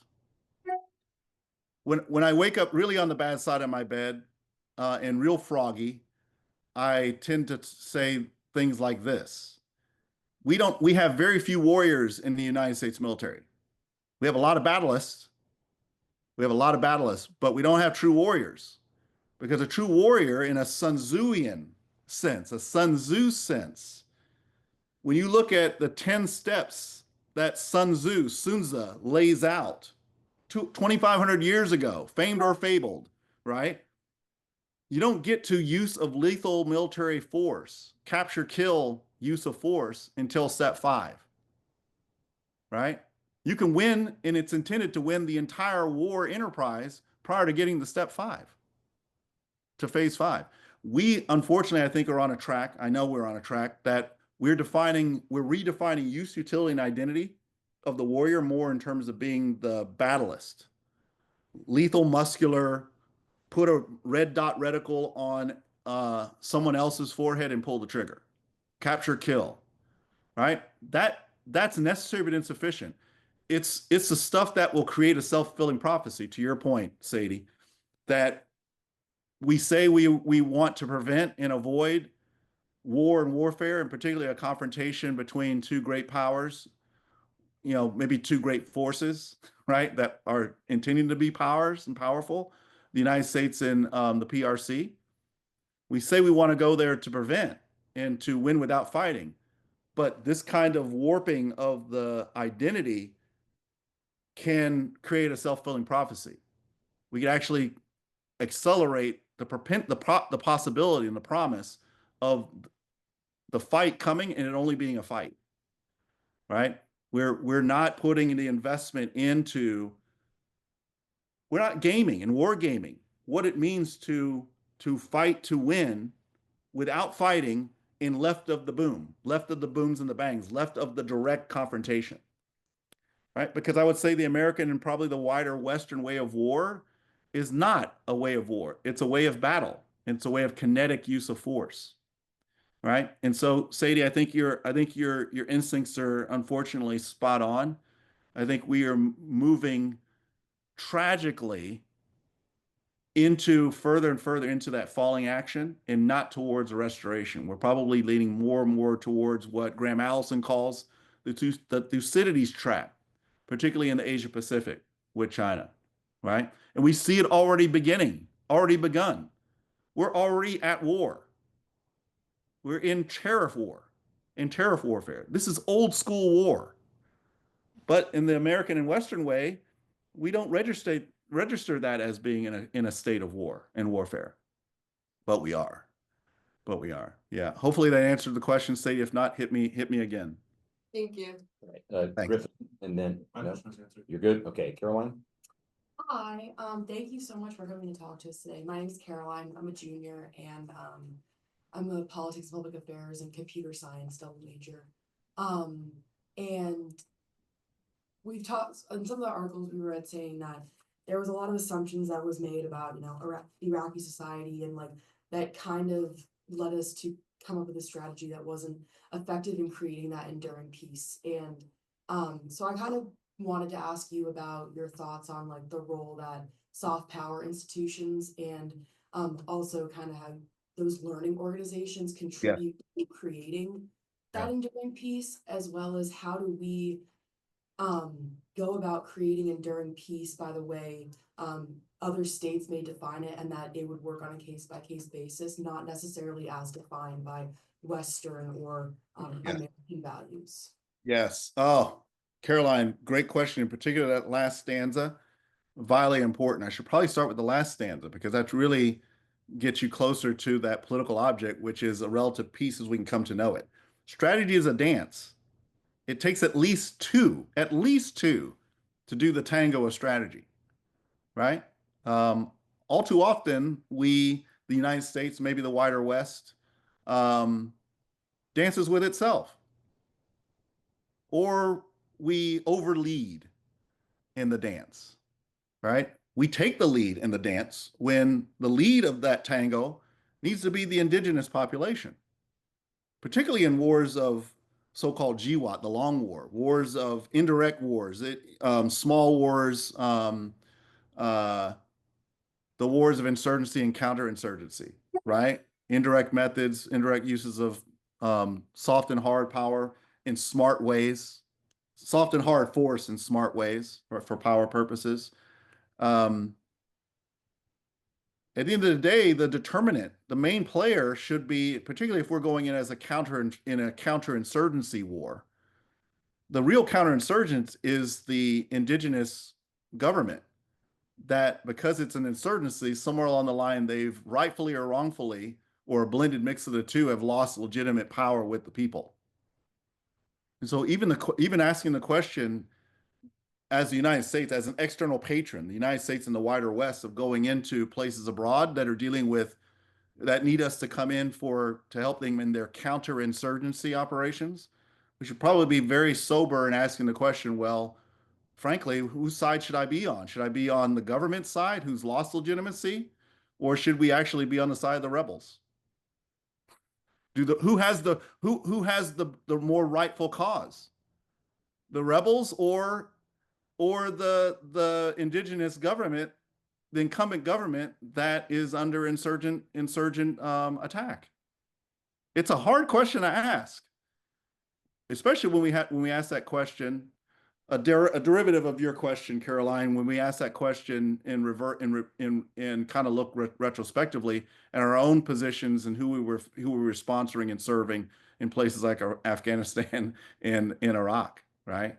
When I wake up really on the bad side of my bed and real froggy, I tend to say things like this. We have very few warriors in the United States military. We have a lot of battleists. But we don't have true warriors. Because a true warrior in a Sun Tzuian sense, a Sun Tzu sense, when you look at the 10 steps that Sun Tzu lays out 2,500 years ago, famed or fabled, right? You don't get to use of lethal military force, capture, kill, use of force until step 5, right? You can win, and it's intended to win the entire war enterprise prior to getting to step 5, to phase 5. We, unfortunately, I think are on a track. I know we're on a track that we're redefining use, utility, and identity of the warrior more in terms of being the battlist. Lethal, muscular, put a red dot reticle on someone else's forehead and pull the trigger. Capture, kill, right? That's necessary but insufficient. It's the stuff that will create a self-fulfilling prophecy, to your point, Sadie, that we say we want to prevent and avoid war and warfare, and particularly a confrontation between two great powers, maybe two great forces, right, that are intending to be powers and powerful, the United States and the PRC. We say we want to go there to prevent and to win without fighting. But this kind of warping of the identity can create a self-fulfilling prophecy. We can actually accelerate the possibility and the promise of the fight coming and it only being a fight, right? We're not putting the investment into, we're not gaming and war gaming what it means to fight to win without fighting in left of the booms and the bangs, left of the direct confrontation, right? Because I would say the American and probably the wider Western way of war is not a way of war. It's a way of battle. It's a way of kinetic use of force, right? And so, Sadie, I think your instincts are unfortunately spot on. I think we are moving tragically into further and further into that falling action and not towards restoration. We're probably leaning more and more towards what Graham Allison calls the Thucydides trap, particularly in the Asia Pacific with China, right? And we see it already begun. We're already at war. We're in tariff war, in tariff warfare. This is old school war. But in the American and Western way, we don't register that as being in a state of war and warfare. But we are. But we are. Yeah. Hopefully that answered the question, Sadie. If not, hit me again. Thank you. Right. Thanks. Griffin, and then, My no, question was answered. you're good? Okay, Caroline? Hi, thank you so much for coming to talk to us today. My name is Caroline. I'm a junior and I'm a politics, public affairs, and computer science double major. And we've talked in some of the articles we read saying that there was a lot of assumptions that was made about, Iraqi society, and like that kind of led us to come up with a strategy that wasn't effective in creating that enduring peace. And so I kind of wanted to ask you about your thoughts on like the role that soft power institutions and also kind of have those learning organizations contribute to creating that enduring peace, as well as how do we go about creating enduring peace by the way other states may define it, and that it would work on a case-by-case basis, not necessarily as defined by Western or American values. Yes. Oh, Caroline, great question. In particular, that last stanza, vitally important. I should probably start with the last stanza because that's really gets you closer to that political object, which is a relative peace as we can come to know it. Strategy is a dance. It takes at least two to do the tango of strategy, right? All too often, the United States, maybe the wider West, dances with itself, or we overlead in the dance, right? We take the lead in the dance when the lead of that tango needs to be the indigenous population, particularly in wars of so-called GWAT, the long war, wars of indirect wars, small wars, the wars of insurgency and counterinsurgency, right? Indirect methods, indirect uses of soft and hard power in smart ways, soft and hard force in smart ways for power purposes. At the end of the day, the determinant, the main player should be, particularly if we're going in as a counterinsurgency war, the real counterinsurgent is the indigenous government that, because it's an insurgency, somewhere along the line, they've rightfully or wrongfully, or a blended mix of the two, have lost legitimate power with the people. And so even asking the question, as the United States, as an external patron, the United States and the wider West, of going into places abroad that are dealing with, that need us to come in to help them in their counterinsurgency operations, we should probably be very sober in asking the question, well, frankly, whose side should I be on? Should I be on the government side who's lost legitimacy? Or should we actually be on the side of the rebels? Who has the more rightful cause? The rebels or the indigenous government, the incumbent government that is under insurgent attack? It's a hard question to ask, especially when we ask that question, a derivative of your question, Caroline, when we ask that question in kind of look retrospectively at our own positions and who we were sponsoring and serving in places like Afghanistan and in Iraq, right?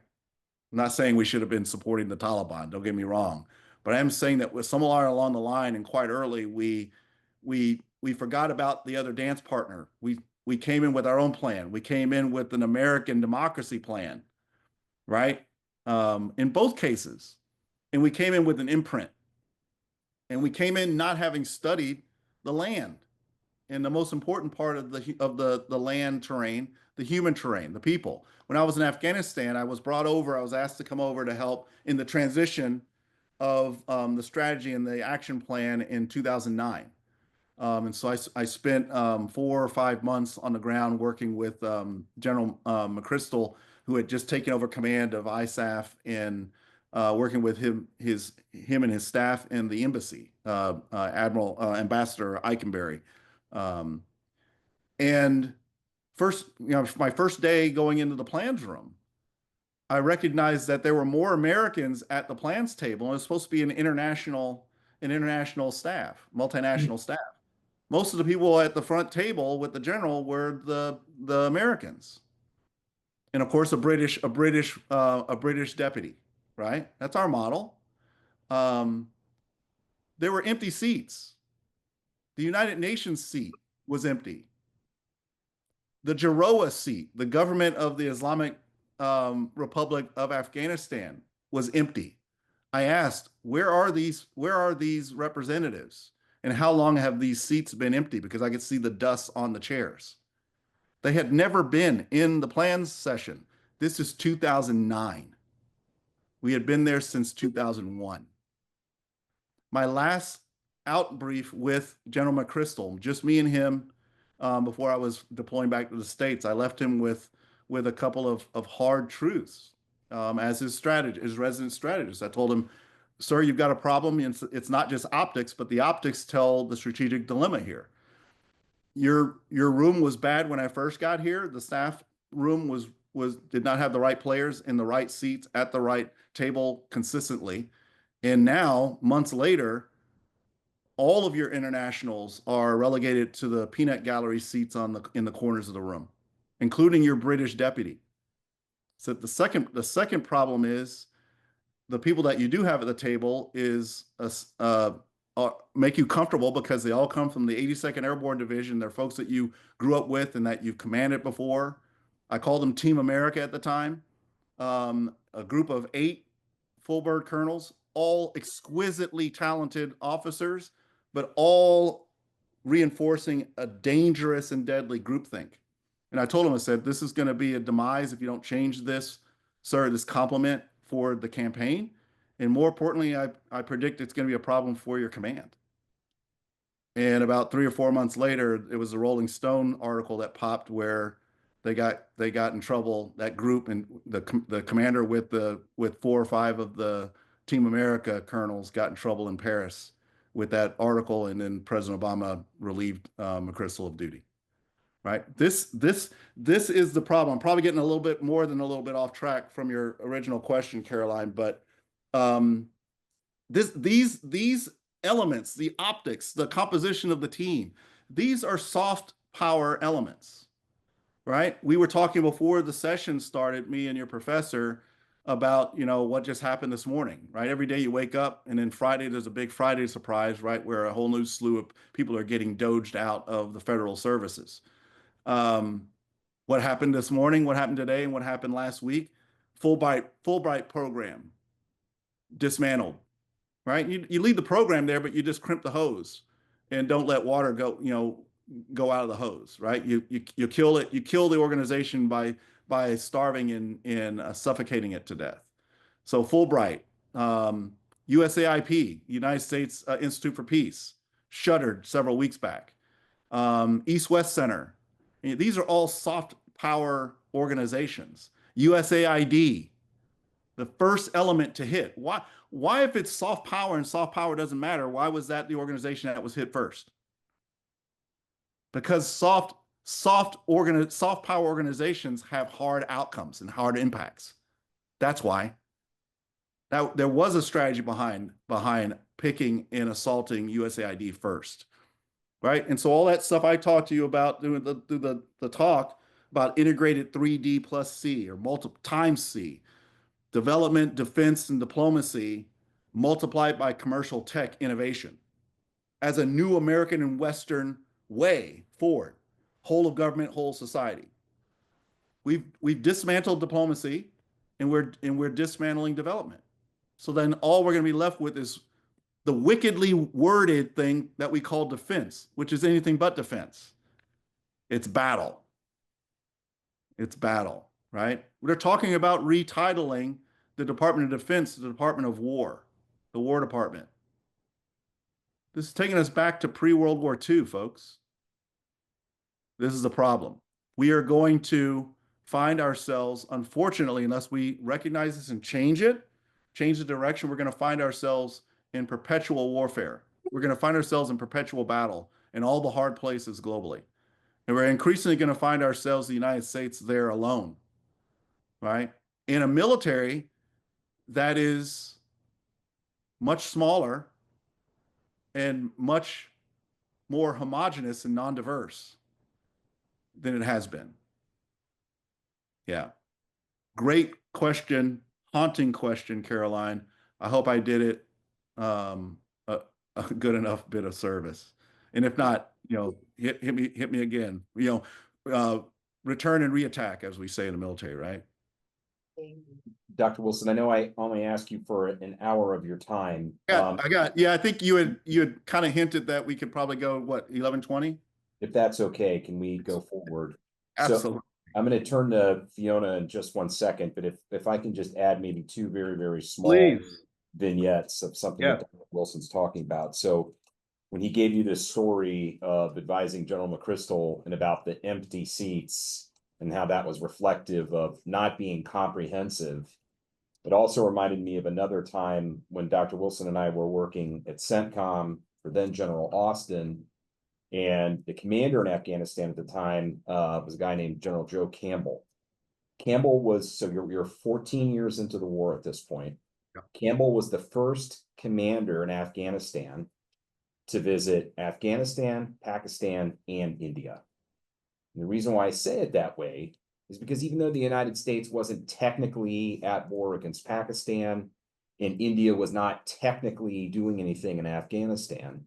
I'm not saying we should have been supporting the Taliban, don't get me wrong, but I am saying that with somewhere along the line and quite early, we forgot about the other dance partner. We came in with our own plan. We came in with an American democracy plan, right? In both cases, and we came in with an imprint, and we came in not having studied the land and the most important part of the land terrain, the human terrain, the people. When I was in Afghanistan, I was asked to come over to help in the transition of the strategy and the action plan in 2009. And so I spent 4 or 5 months on the ground working with General McChrystal, who had just taken over command of ISAF in working with him and his staff in the embassy, Ambassador Eikenberry. And first, my first day going into the plans room, I recognized that there were more Americans at the plans table. And it was supposed to be an international staff, multinational staff. Most of the people at the front table with the general were the Americans, and of course a British deputy. Right, that's our model. There were empty seats. The United Nations seat was empty. The Jaroa seat, the government of the Islamic Republic of Afghanistan, was empty. I asked, where are these representatives? And how long have these seats been empty? Because I could see the dust on the chairs. They had never been in the plans session. This is 2009. We had been there since 2001. My last out brief with General McChrystal, just me and him, before I was deploying back to the States, I left him with a couple of hard truths as his resident strategist. I told him, sir, you've got a problem. It's not just optics, but the optics tell the strategic dilemma here. Your room was bad when I first got here. The staff room did not have the right players in the right seats at the right table consistently. And now, months later, all of your internationals are relegated to the peanut gallery seats in the corners of the room, including your British deputy. So the second problem is the people that you do have at the table make you comfortable because they all come from the 82nd Airborne Division. They're folks that you grew up with and that you've commanded before. I called them Team America at the time. A group of 8 full-bird colonels, all exquisitely talented officers, but all reinforcing a dangerous and deadly groupthink. And I told him, I said, this is going to be a demise if you don't change this, sir, this complement for the campaign. And more importantly, I predict it's going to be a problem for your command. And about 3 or 4 months later, it was a Rolling Stone article that popped where they got in trouble. That group and the commander with 4 or 5 of the Team America colonels got in trouble in Paris with that article, and then President Obama relieved McChrystal of duty. Right. This is the problem. I'm probably getting a little bit more than a little bit off track from your original question, Caroline, but these elements, the optics, the composition of the team, these are soft power elements, right? We were talking before the session started, me and your professor, about, what just happened this morning, right? Every day you wake up and then Friday, there's a big Friday surprise, right? Where a whole new slew of people are getting doged out of the federal services. What happened this morning, what happened today, and what happened last week? Fulbright program dismantled, right? You leave the program there, but you just crimp the hose and don't let water go out of the hose, right? You kill it. You kill the organization by starving and suffocating it to death. So Fulbright, USAIP, United States Institute for Peace, shuttered several weeks back. East-West Center. These are all soft power organizations. USAID, the first element to hit. Why if it's soft power and soft power doesn't matter, why was that the organization that was hit first? Because soft power organizations have hard outcomes and hard impacts. That's why. Now, there was a strategy behind picking and assaulting USAID first. Right. And so all that stuff I talked to you about through the talk about integrated 3D plus C or multiple times C, development, defense, and diplomacy multiplied by commercial tech innovation as a new American and Western way forward, whole of government, whole society. We've dismantled diplomacy and we're dismantling development. So then all we're going to be left with is the wickedly worded thing that we call defense, which is anything but defense. It's battle. It's battle, right? We're talking about retitling the Department of Defense to the Department of War, the War Department. This is taking us back to pre-World War II, folks. This is the problem. We are going to find ourselves, unfortunately, unless we recognize this and change it, change the direction, we're going to find ourselves in perpetual warfare. We're going to find ourselves in perpetual battle in all the hard places globally. And we're increasingly going to find ourselves, the United States, there alone, right? In a military that is much smaller and much more homogenous and non-diverse than it has been. Yeah. Great question, haunting question, Caroline. I hope I did it a good enough bit of service. And if not, hit me again. Return and reattack, as we say in the military, right? Dr. Wilson, I know I only asked you for an hour of your time. Yeah, I think you had kind of hinted that we could probably go, what, 11:20? If that's okay, can we go forward? Absolutely. So I'm going to turn to Fiona in just one second, but if I can just add maybe two very, very small Please. vignettes of something Yeah. that Dr. Wilson's talking about. So when he gave you this story of advising General McChrystal and about the empty seats and how that was reflective of not being comprehensive, it also reminded me of another time when Dr. Wilson and I were working at CENTCOM for then General Austin, and the commander in Afghanistan at the time was a guy named General Joe Campbell. Campbell was, so you're 14 years into the war at this point. Yeah. Campbell was the first commander in Afghanistan to visit Afghanistan, Pakistan, and India. And the reason why I say it that way is because even though the United States wasn't technically at war against Pakistan and India was not technically doing anything in Afghanistan,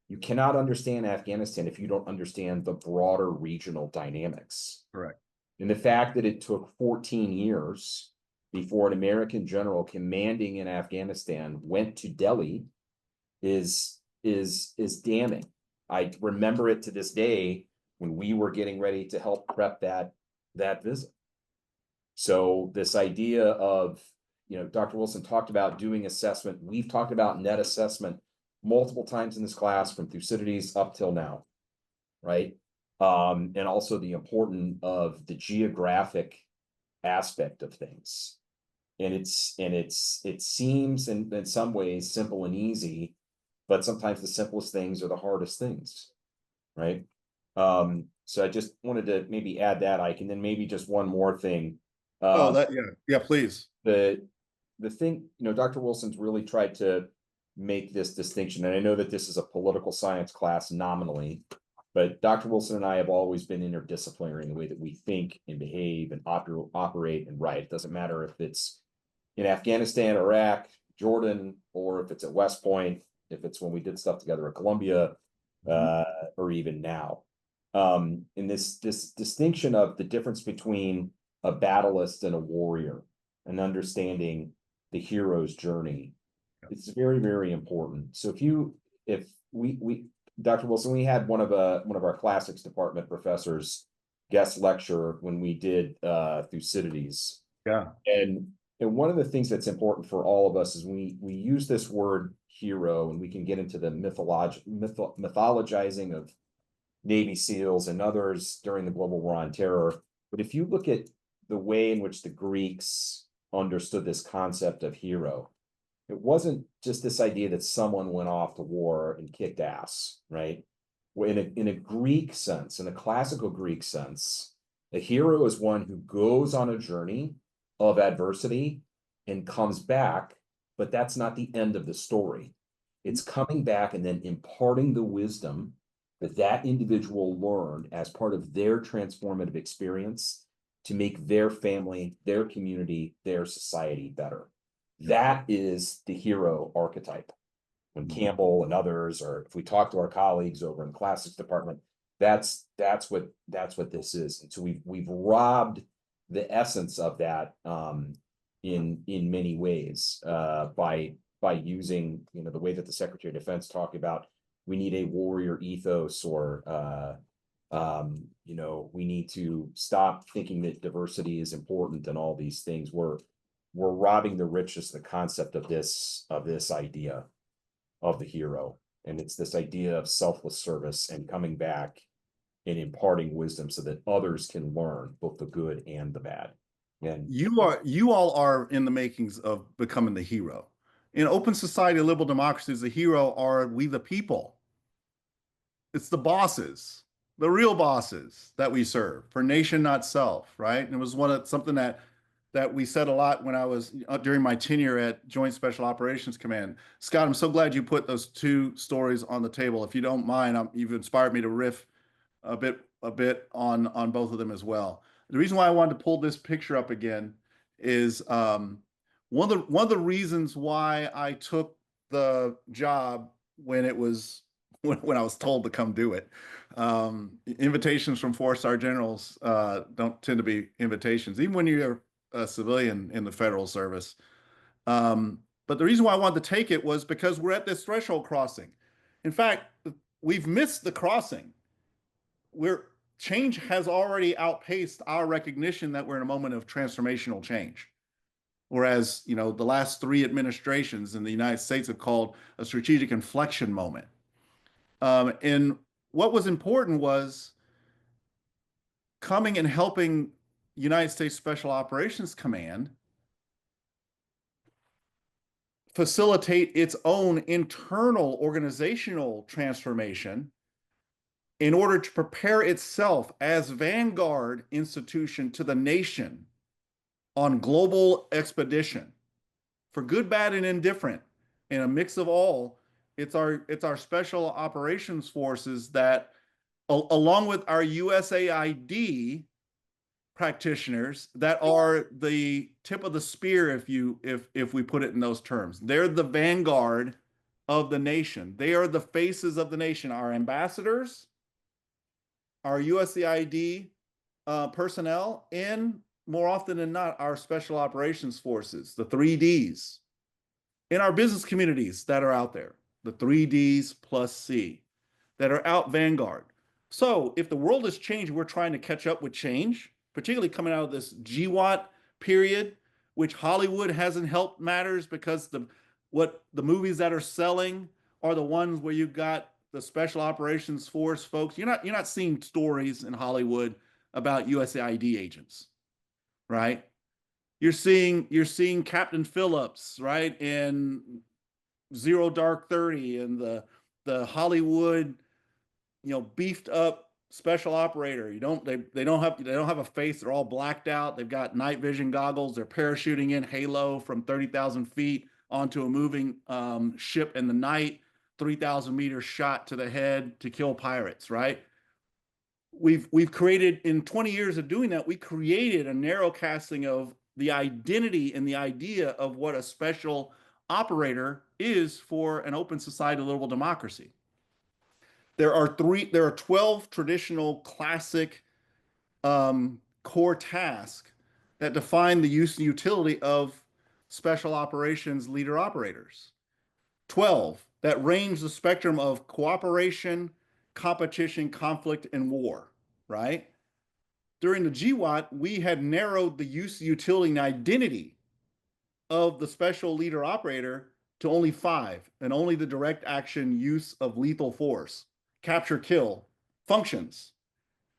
you cannot understand Afghanistan if you don't understand the broader regional dynamics. Correct. And the fact that it took 14 years before an American general commanding in Afghanistan went to Delhi is damning. I remember it to this day when we were getting ready to help prep that visit. So this idea of, Dr. Wilson talked about doing assessment. We've talked about net assessment multiple times in this class from Thucydides up till now, right? And also the importance of the geographic aspect of things. And it seems in some ways simple and easy, but sometimes the simplest things are the hardest things, right? So I just wanted to maybe add that, Ike, and then maybe just one more thing. Yeah, please. The thing, Dr. Wilson's really tried to make this distinction, and I know that this is a political science class nominally, but Dr. Wilson and I have always been interdisciplinary in the way that we think and behave and operate and write. It doesn't matter if it's in Afghanistan, Iraq, Jordan, or if it's at West Point, if it's when we did stuff together at Columbia, or even now. In this distinction of the difference between a battlist and a warrior and understanding the hero's journey, it's very, very important. So if we Dr. Wilson, we had one of our classics department professors guest lecture when we did Thucydides. Yeah. And one of the things that's important for all of us is we use this word hero, and we can get into the mythologizing of Navy SEALs and others during the global war on terror. But if you look at the way in which the Greeks understood this concept of hero, it wasn't just this idea that someone went off to war and kicked ass, right? In a Greek sense, in a classical Greek sense, a hero is one who goes on a journey of adversity and comes back, but that's not the end of the story. It's coming back and then imparting the wisdom that individual learned as part of their transformative experience to make their family, their community, their society better. That is the hero archetype. When Campbell and others, or if we talk to our colleagues over in the classics department, that's what this is. And so we've robbed the essence of that in many ways by using the way that the Secretary of Defense talked about we need a warrior ethos, or we need to stop thinking that diversity is important and all these things. We're robbing the richness, the concept of this idea of the hero. And it's this idea of selfless service and coming back and imparting wisdom so that others can learn both the good and the bad. And You all are in the makings of becoming the hero. In open society, liberal democracies, the hero are we the people. It's the bosses, the real bosses that we serve for nation, not self, right? And it was something that we said a lot when I was during my tenure at Joint Special Operations Command. Scott, I'm so glad you put those two stories on the table. If you don't mind, you've inspired me to riff a bit on both of them as well. The reason why I wanted to pull this picture up again is one of the reasons why I took the job when it was when I was told to come do it. Invitations from four-star generals don't tend to be invitations, even when you're a civilian in the federal service. But the reason why I wanted to take it was because we're at this threshold crossing. In fact, we've missed the crossing. Change has already outpaced our recognition that we're in a moment of transformational change. Whereas, the last three administrations in the United States have called a strategic inflection moment. And what was important was coming and helping United States Special Operations Command facilitate its own internal organizational transformation in order to prepare itself as vanguard institution to the nation on global expedition for good, bad, and indifferent, in a mix of all. It's our special operations forces that, along with our USAID practitioners, that are the tip of the spear, if we put it in those terms. They're the vanguard of the nation. They are the faces of the nation. Our ambassadors, our USAID personnel, and more often than not, our special operations forces, the 3Ds, in our business communities that are out there, the 3Ds plus C, that are out vanguard. So if the world has changed, we're trying to catch up with change, particularly coming out of this GWAT period, which Hollywood hasn't helped matters because the movies that are selling are the ones where you've got the special operations force folks. You're not seeing stories in Hollywood about USAID agents, right? You're seeing Captain Phillips, right, in Zero Dark 30, and the Hollywood, beefed up special operator. They don't have a face. They're all blacked out. They've got night vision goggles. They're parachuting in Halo from 30,000 feet onto a moving ship in the night, 3,000 meters shot to the head to kill pirates, right? We've created, in 20 years of doing that, we created a narrow casting of the identity and the idea of what a special operator is for an open society liberal democracy. There are 12 traditional classic core tasks that define the use and utility of special operations leader operators. 12 that range the spectrum of cooperation, competition, conflict, and war, right? During the GWAT, we had narrowed the use, utility, and identity of the special leader operator to only 5, and only the direct action use of lethal force, capture, kill functions.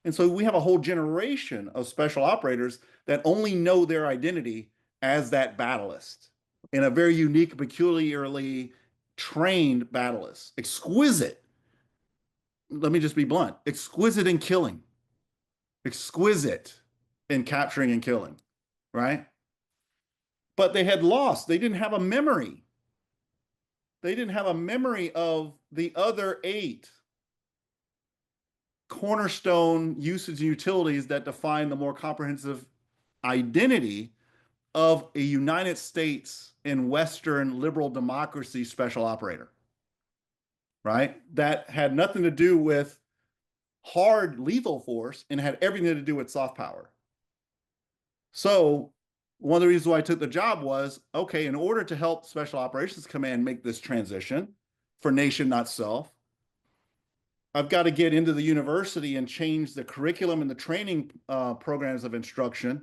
And so we have a whole generation of special operators that only know their identity as that battlist, in a very unique, peculiarly trained battlist. Exquisite. Let me just be blunt. Exquisite in killing. Exquisite in capturing and killing, right? But they had lost. They didn't have a memory. They didn't have a memory of the other 8 cornerstone uses and utilities that define the more comprehensive identity of a United States and Western liberal democracy special operator, right? That had nothing to do with hard lethal force and had everything to do with soft power. So one of the reasons why I took the job was, okay, in order to help Special Operations Command make this transition for nation, not self, I've got to get into the university and change the curriculum and the training programs of instruction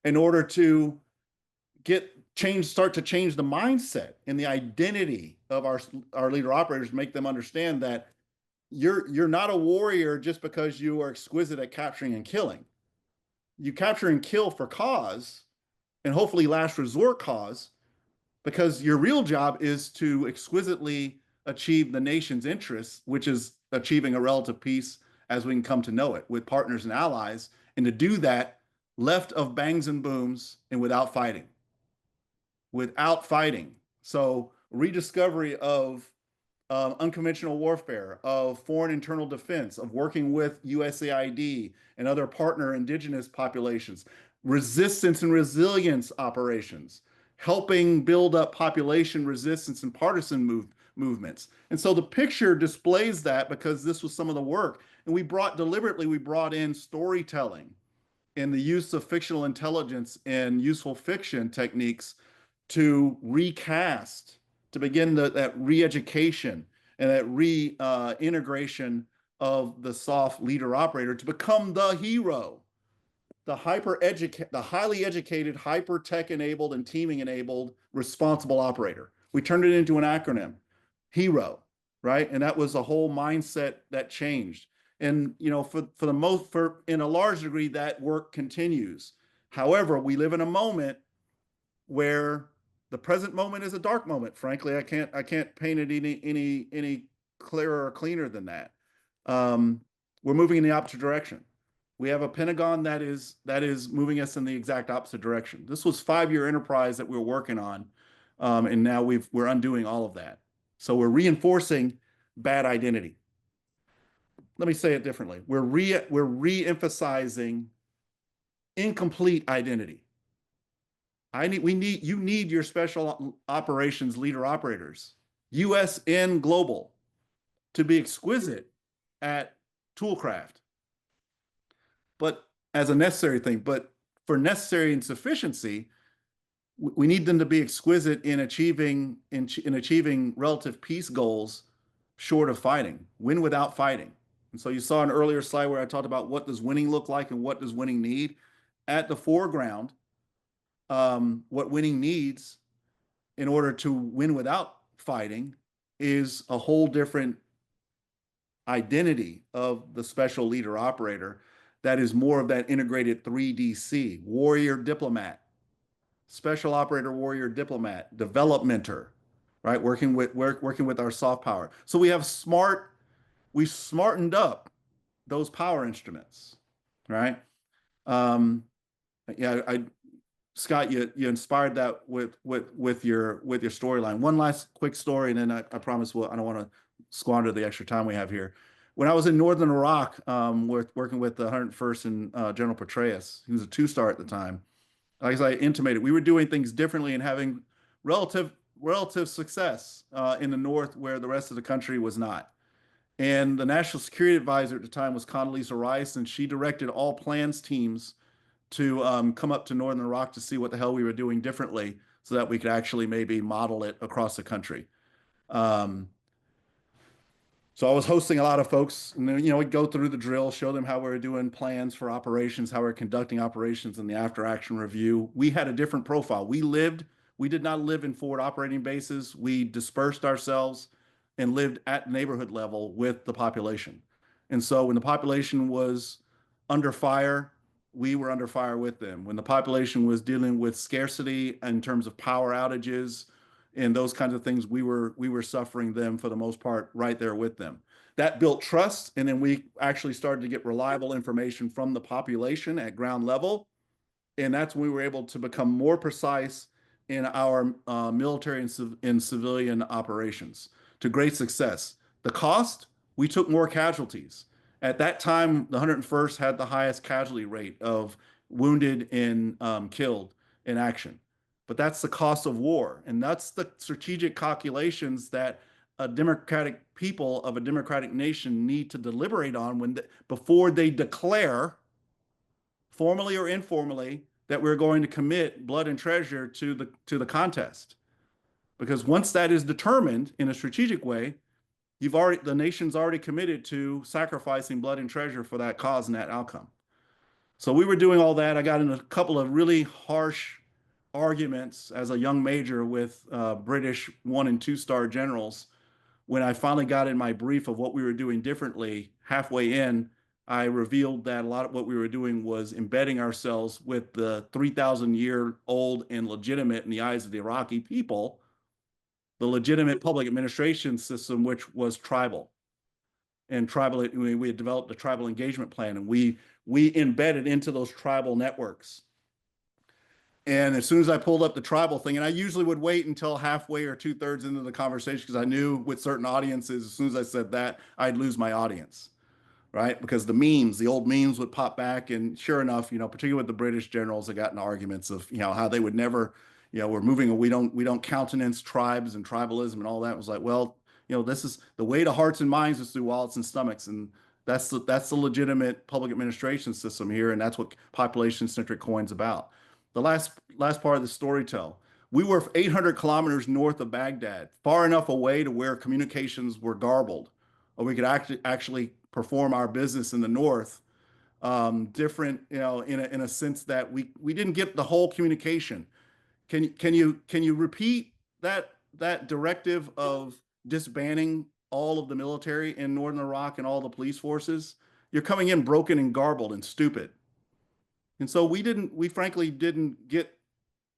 in order to start to change the mindset and the identity of our leader operators, make them understand that you're not a warrior just because you are exquisite at capturing and killing. You capture and kill for cause, and hopefully last resort cause, because your real job is to exquisitely achieve the nation's interests, which is achieving a relative peace as we can come to know it with partners and allies, and to do that left of bangs and booms and without fighting. Without fighting. So rediscovery of unconventional warfare, of foreign internal defense, of working with USAID and other partner indigenous populations, resistance and resilience operations, helping build up population resistance and partisan movements. And so the picture displays that because this was some of the work. And we deliberately brought in storytelling and the use of fictional intelligence and useful fiction techniques to recast, to begin that re-education and that reintegration of the soft leader operator to become the hero, the highly educated, hyper tech enabled and teaming enabled responsible operator. We turned it into an acronym, HERO, right? And that was a whole mindset that changed. And in a large degree, that work continues. However, we live in a moment where the present moment is a dark moment. Frankly, I can't paint it any clearer or cleaner than that. We're moving in the opposite direction. We have a Pentagon that is moving us in the exact opposite direction. This was 5-year enterprise that we were working on, and now we're undoing all of that. So we're reinforcing bad identity. Let me say it differently. We're re-emphasizing incomplete identity. You need your special operations leader operators, US and global, to be exquisite at toolcraft, but as a necessary thing. But for necessary and sufficiency, we need them to be exquisite in achieving relative peace goals short of fighting, win without fighting. And so you saw an earlier slide where I talked about what does winning look like and what does winning need. At the foreground, what winning needs in order to win without fighting is a whole different identity of the special leader operator that is more of that integrated 3DC, warrior diplomat, special operator warrior diplomat, developmenter, right? Working with our soft power. So we smartened up those power instruments, right? Scott, you inspired that with your storyline. One last quick story, and then I promise I don't want to squander the extra time we have here. When I was in northern Iraq, working with the 101st and General Petraeus, he was a 2-star at the time. As I intimated, we were doing things differently and having relative success in the north where the rest of the country was not. And the national security advisor at the time was Condoleezza Rice, and she directed all plans teams to come up to northern Iraq to see what the hell we were doing differently so that we could actually maybe model it across the country. So I was hosting a lot of folks, and then, we'd go through the drill, show them how we were doing plans for operations, how we're conducting operations in the after action review. We had a different profile. We did not live in forward operating bases. We dispersed ourselves and lived at neighborhood level with the population. And so when the population was under fire, we were under fire with them. When the population was dealing with scarcity in terms of power outages and those kinds of things, we were suffering them for the most part right there with them. That built trust, and then we actually started to get reliable information from the population at ground level, and that's when we were able to become more precise in our military and civilian operations to great success. The cost, we took more casualties. At that time, the 101st had the highest casualty rate of wounded and killed in action. But that's the cost of war. And that's the strategic calculations that a democratic people of a democratic nation need to deliberate on before they declare, formally or informally, that we're going to commit blood and treasure to the contest. Because once that is determined in a strategic way, the nation's already committed to sacrificing blood and treasure for that cause and that outcome. So we were doing all that. I got in a couple of really harsh arguments as a young major with British 1- and 2-star generals. When I finally got in my brief of what we were doing differently, halfway in, I revealed that a lot of what we were doing was embedding ourselves with the 3,000-year-old and legitimate in the eyes of the Iraqi people, the legitimate public administration system, which was tribal. And tribal, we had developed a tribal engagement plan, and we embedded into those tribal networks. And as soon as I pulled up the tribal thing, and I usually would wait until halfway or 2/3 into the conversation, because I knew with certain audiences, as soon as I said that, I'd lose my audience, right? Because the old memes would pop back, and sure enough, particularly with the British generals, I got in arguments of, how they would never, we're moving, we don't countenance tribes and tribalism and all that. It was like, well, this is the way to hearts and minds is through wallets and stomachs, and that's the legitimate public administration system here, and that's what population-centric coin's about. The last part of the story tell. We were 800 kilometers north of Baghdad, far enough away to where communications were garbled, or we could actually perform our business in the north, different, in a sense that we didn't get the whole communication. Can you repeat that directive of disbanding all of the military in northern Iraq and all the police forces? You're coming in broken and garbled and stupid. And so we frankly didn't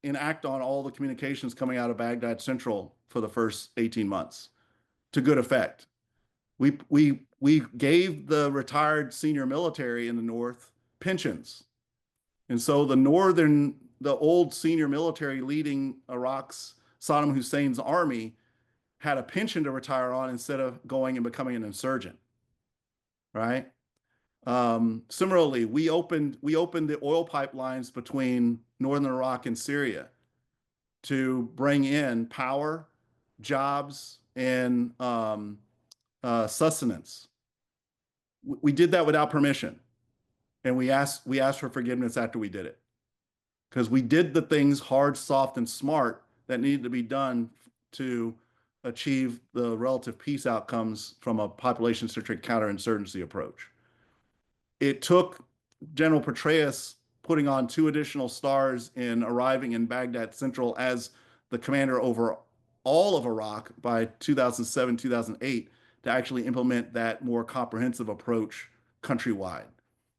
enact on all the communications coming out of Baghdad Central for the first 18 months to good effect. We gave the retired senior military in the north pensions. And so the old senior military leading Iraq's Saddam Hussein's army had a pension to retire on instead of going and becoming an insurgent, right? Similarly, we opened the oil pipelines between northern Iraq and Syria to bring in power, jobs, and sustenance. We did that without permission, and we asked for forgiveness after we did it, because we did the things hard, soft, and smart that needed to be done to achieve the relative peace outcomes from a population-centric counterinsurgency approach. It took General Petraeus putting on 2 additional stars in arriving in Baghdad Central as the commander over all of Iraq by 2007, 2008 to actually implement that more comprehensive approach countrywide.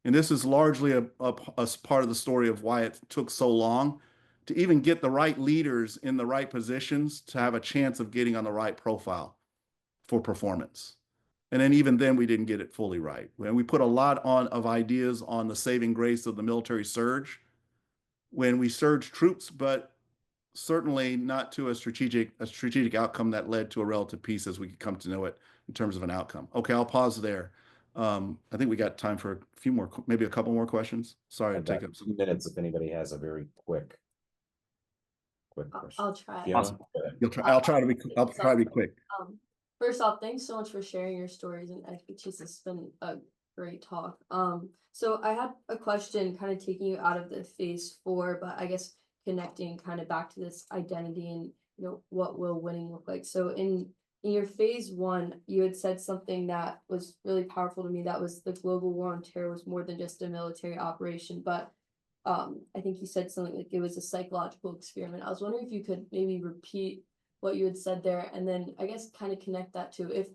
And this is largely a part of the story of why it took so long to even get the right leaders in the right positions to have a chance of getting on the right profile for performance. And then even then, we didn't get it fully right. And we put a lot of ideas on the saving grace of the military surge when we surged troops, but certainly not to a strategic outcome that led to a relative peace as we could come to know it in terms of an outcome. Okay, I'll pause there. I think we got time for a few more, maybe a couple more questions. Sorry to take up 2 minutes if anybody has a very quick question. I'll try. Fiona, Awesome. go ahead. I'll try to be quick. First off, thanks so much for sharing your stories and expertise. It's been a great talk. So I had a question kind of taking you out of the phase 4, but I guess connecting kind of back to this identity and what will winning look like. So in your phase 1, you had said something that was really powerful to me. That was the global war on terror was more than just a military operation, but I think you said something like it was a psychological experiment. I was wondering if you could maybe repeat what you had said there, and then I guess kind of connect that to if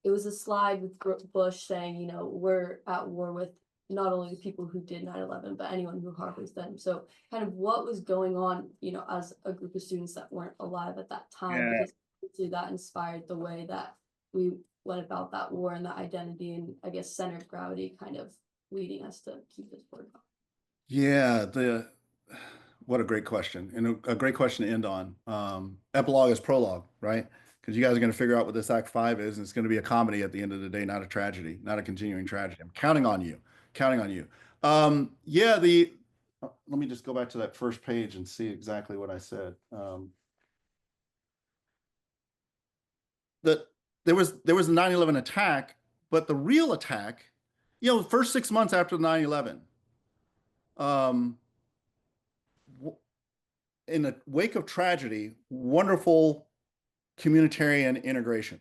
it was a slide with Bush saying, we're at war with not only the people who did 9/11, but anyone who harbors them. So kind of what was going on, as a group of students that weren't alive at that time, Yeah. because that inspired the way that we went about that war and that identity and I guess center of gravity kind of leading us to keep this work on. Yeah, what a great question, and a great question to end on. Epilogue is prologue, right? Because you guys are going to figure out what this Act 5 is, and it's going to be a comedy at the end of the day, not a tragedy, not a continuing tragedy. I'm counting on you, counting on you. Yeah, let me just go back to that first page and see exactly what I said. There was a 9/11 attack, but the real attack, the first 6 months after 9/11. In the wake of tragedy, wonderful communitarian integration.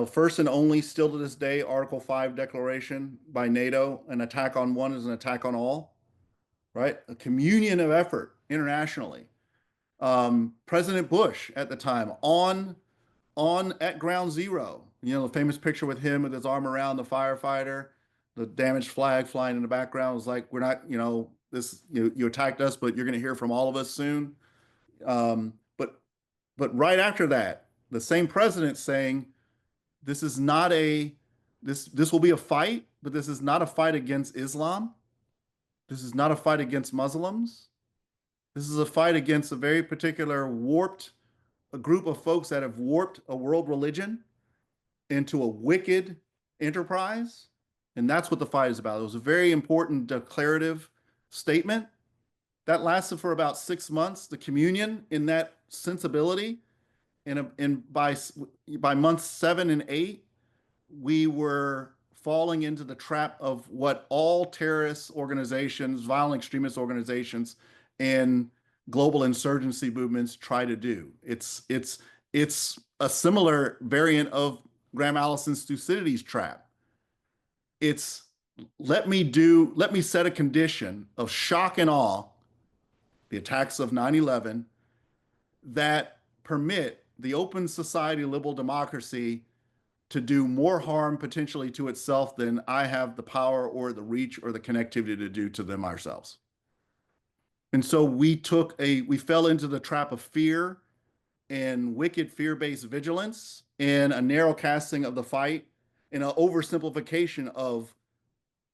First and only, still to this day, Article 5 declaration by NATO, an attack on one is an attack on all, right? A communion of effort internationally. President Bush at the time at ground zero, the famous picture with him with his arm around the firefighter, The damaged flag flying in the background was like, we're not, this, you attacked us, but you're going to hear from all of us soon. But right after that, the same president saying, this is not this will be a fight, but this is not a fight against Islam. This is not a fight against Muslims. This is a fight against a very particular a group of folks that have warped a world religion into a wicked enterprise. And that's what the fight is about. It was a very important declarative statement that lasted for about 6 months. The communion in that sensibility, and by months 7 and 8, we were falling into the trap of what all terrorist organizations, violent extremist organizations, and global insurgency movements try to do. It's a similar variant of Graham Allison's Thucydides trap. It's let me set a condition of shock and awe, the attacks of 9/11, that permit the open society, liberal democracy to do more harm potentially to itself than I have the power or the reach or the connectivity to do to them ourselves. And so we fell into the trap of fear and wicked fear-based vigilance and a narrow casting of the fight and an oversimplification of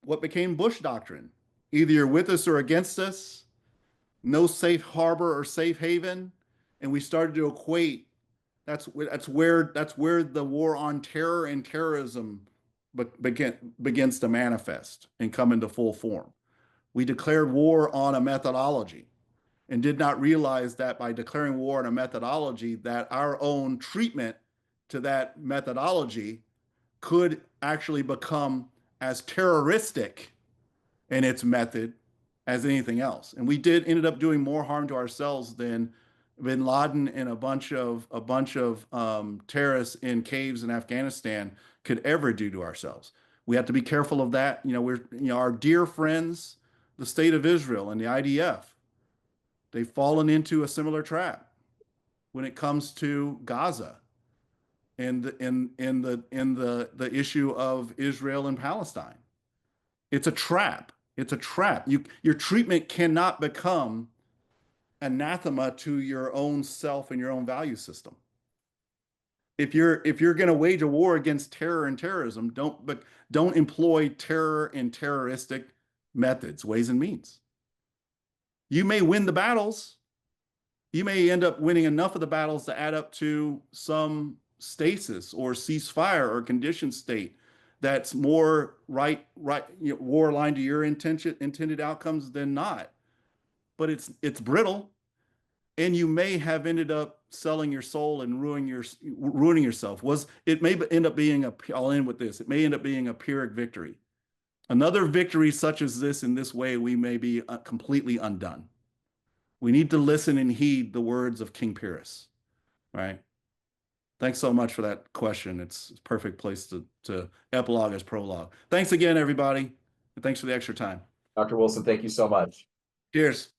what became Bush doctrine. Either you're with us or against us, no safe harbor or safe haven. And we started to equate that's where the war on terror and terrorism begins to manifest and come into full form. We declared war on a methodology and did not realize that by declaring war on a methodology that our own treatment to that methodology could actually become as terroristic in its method as anything else. And we ended up doing more harm to ourselves than bin Laden and a bunch of terrorists in caves in Afghanistan could ever do to ourselves. We have to be careful of that. Our dear friends, the state of Israel and the IDF, they've fallen into a similar trap when it comes to Gaza and the issue of Israel and Palestine. It's a trap. It's a trap. Your treatment cannot become anathema to your own self and your own value system. If you're going to wage a war against terror and terrorism, don't employ terror and terroristic methods, ways and means. You may win the battles. You may end up winning enough of the battles to add up to some stasis or ceasefire or conditioned state that's more war aligned to your intended outcomes than not. But it's brittle, and you may have ended up selling your soul and ruining yourself. It may end up being I'll end with this. It may end up being a Pyrrhic victory. Another victory such as this, in this way, we may be completely undone. We need to listen and heed the words of King Pyrrhus, right? Thanks so much for that question. It's a perfect place to epilogue as prologue. Thanks again, everybody, and thanks for the extra time. Dr. Wilson, thank you so much. Cheers.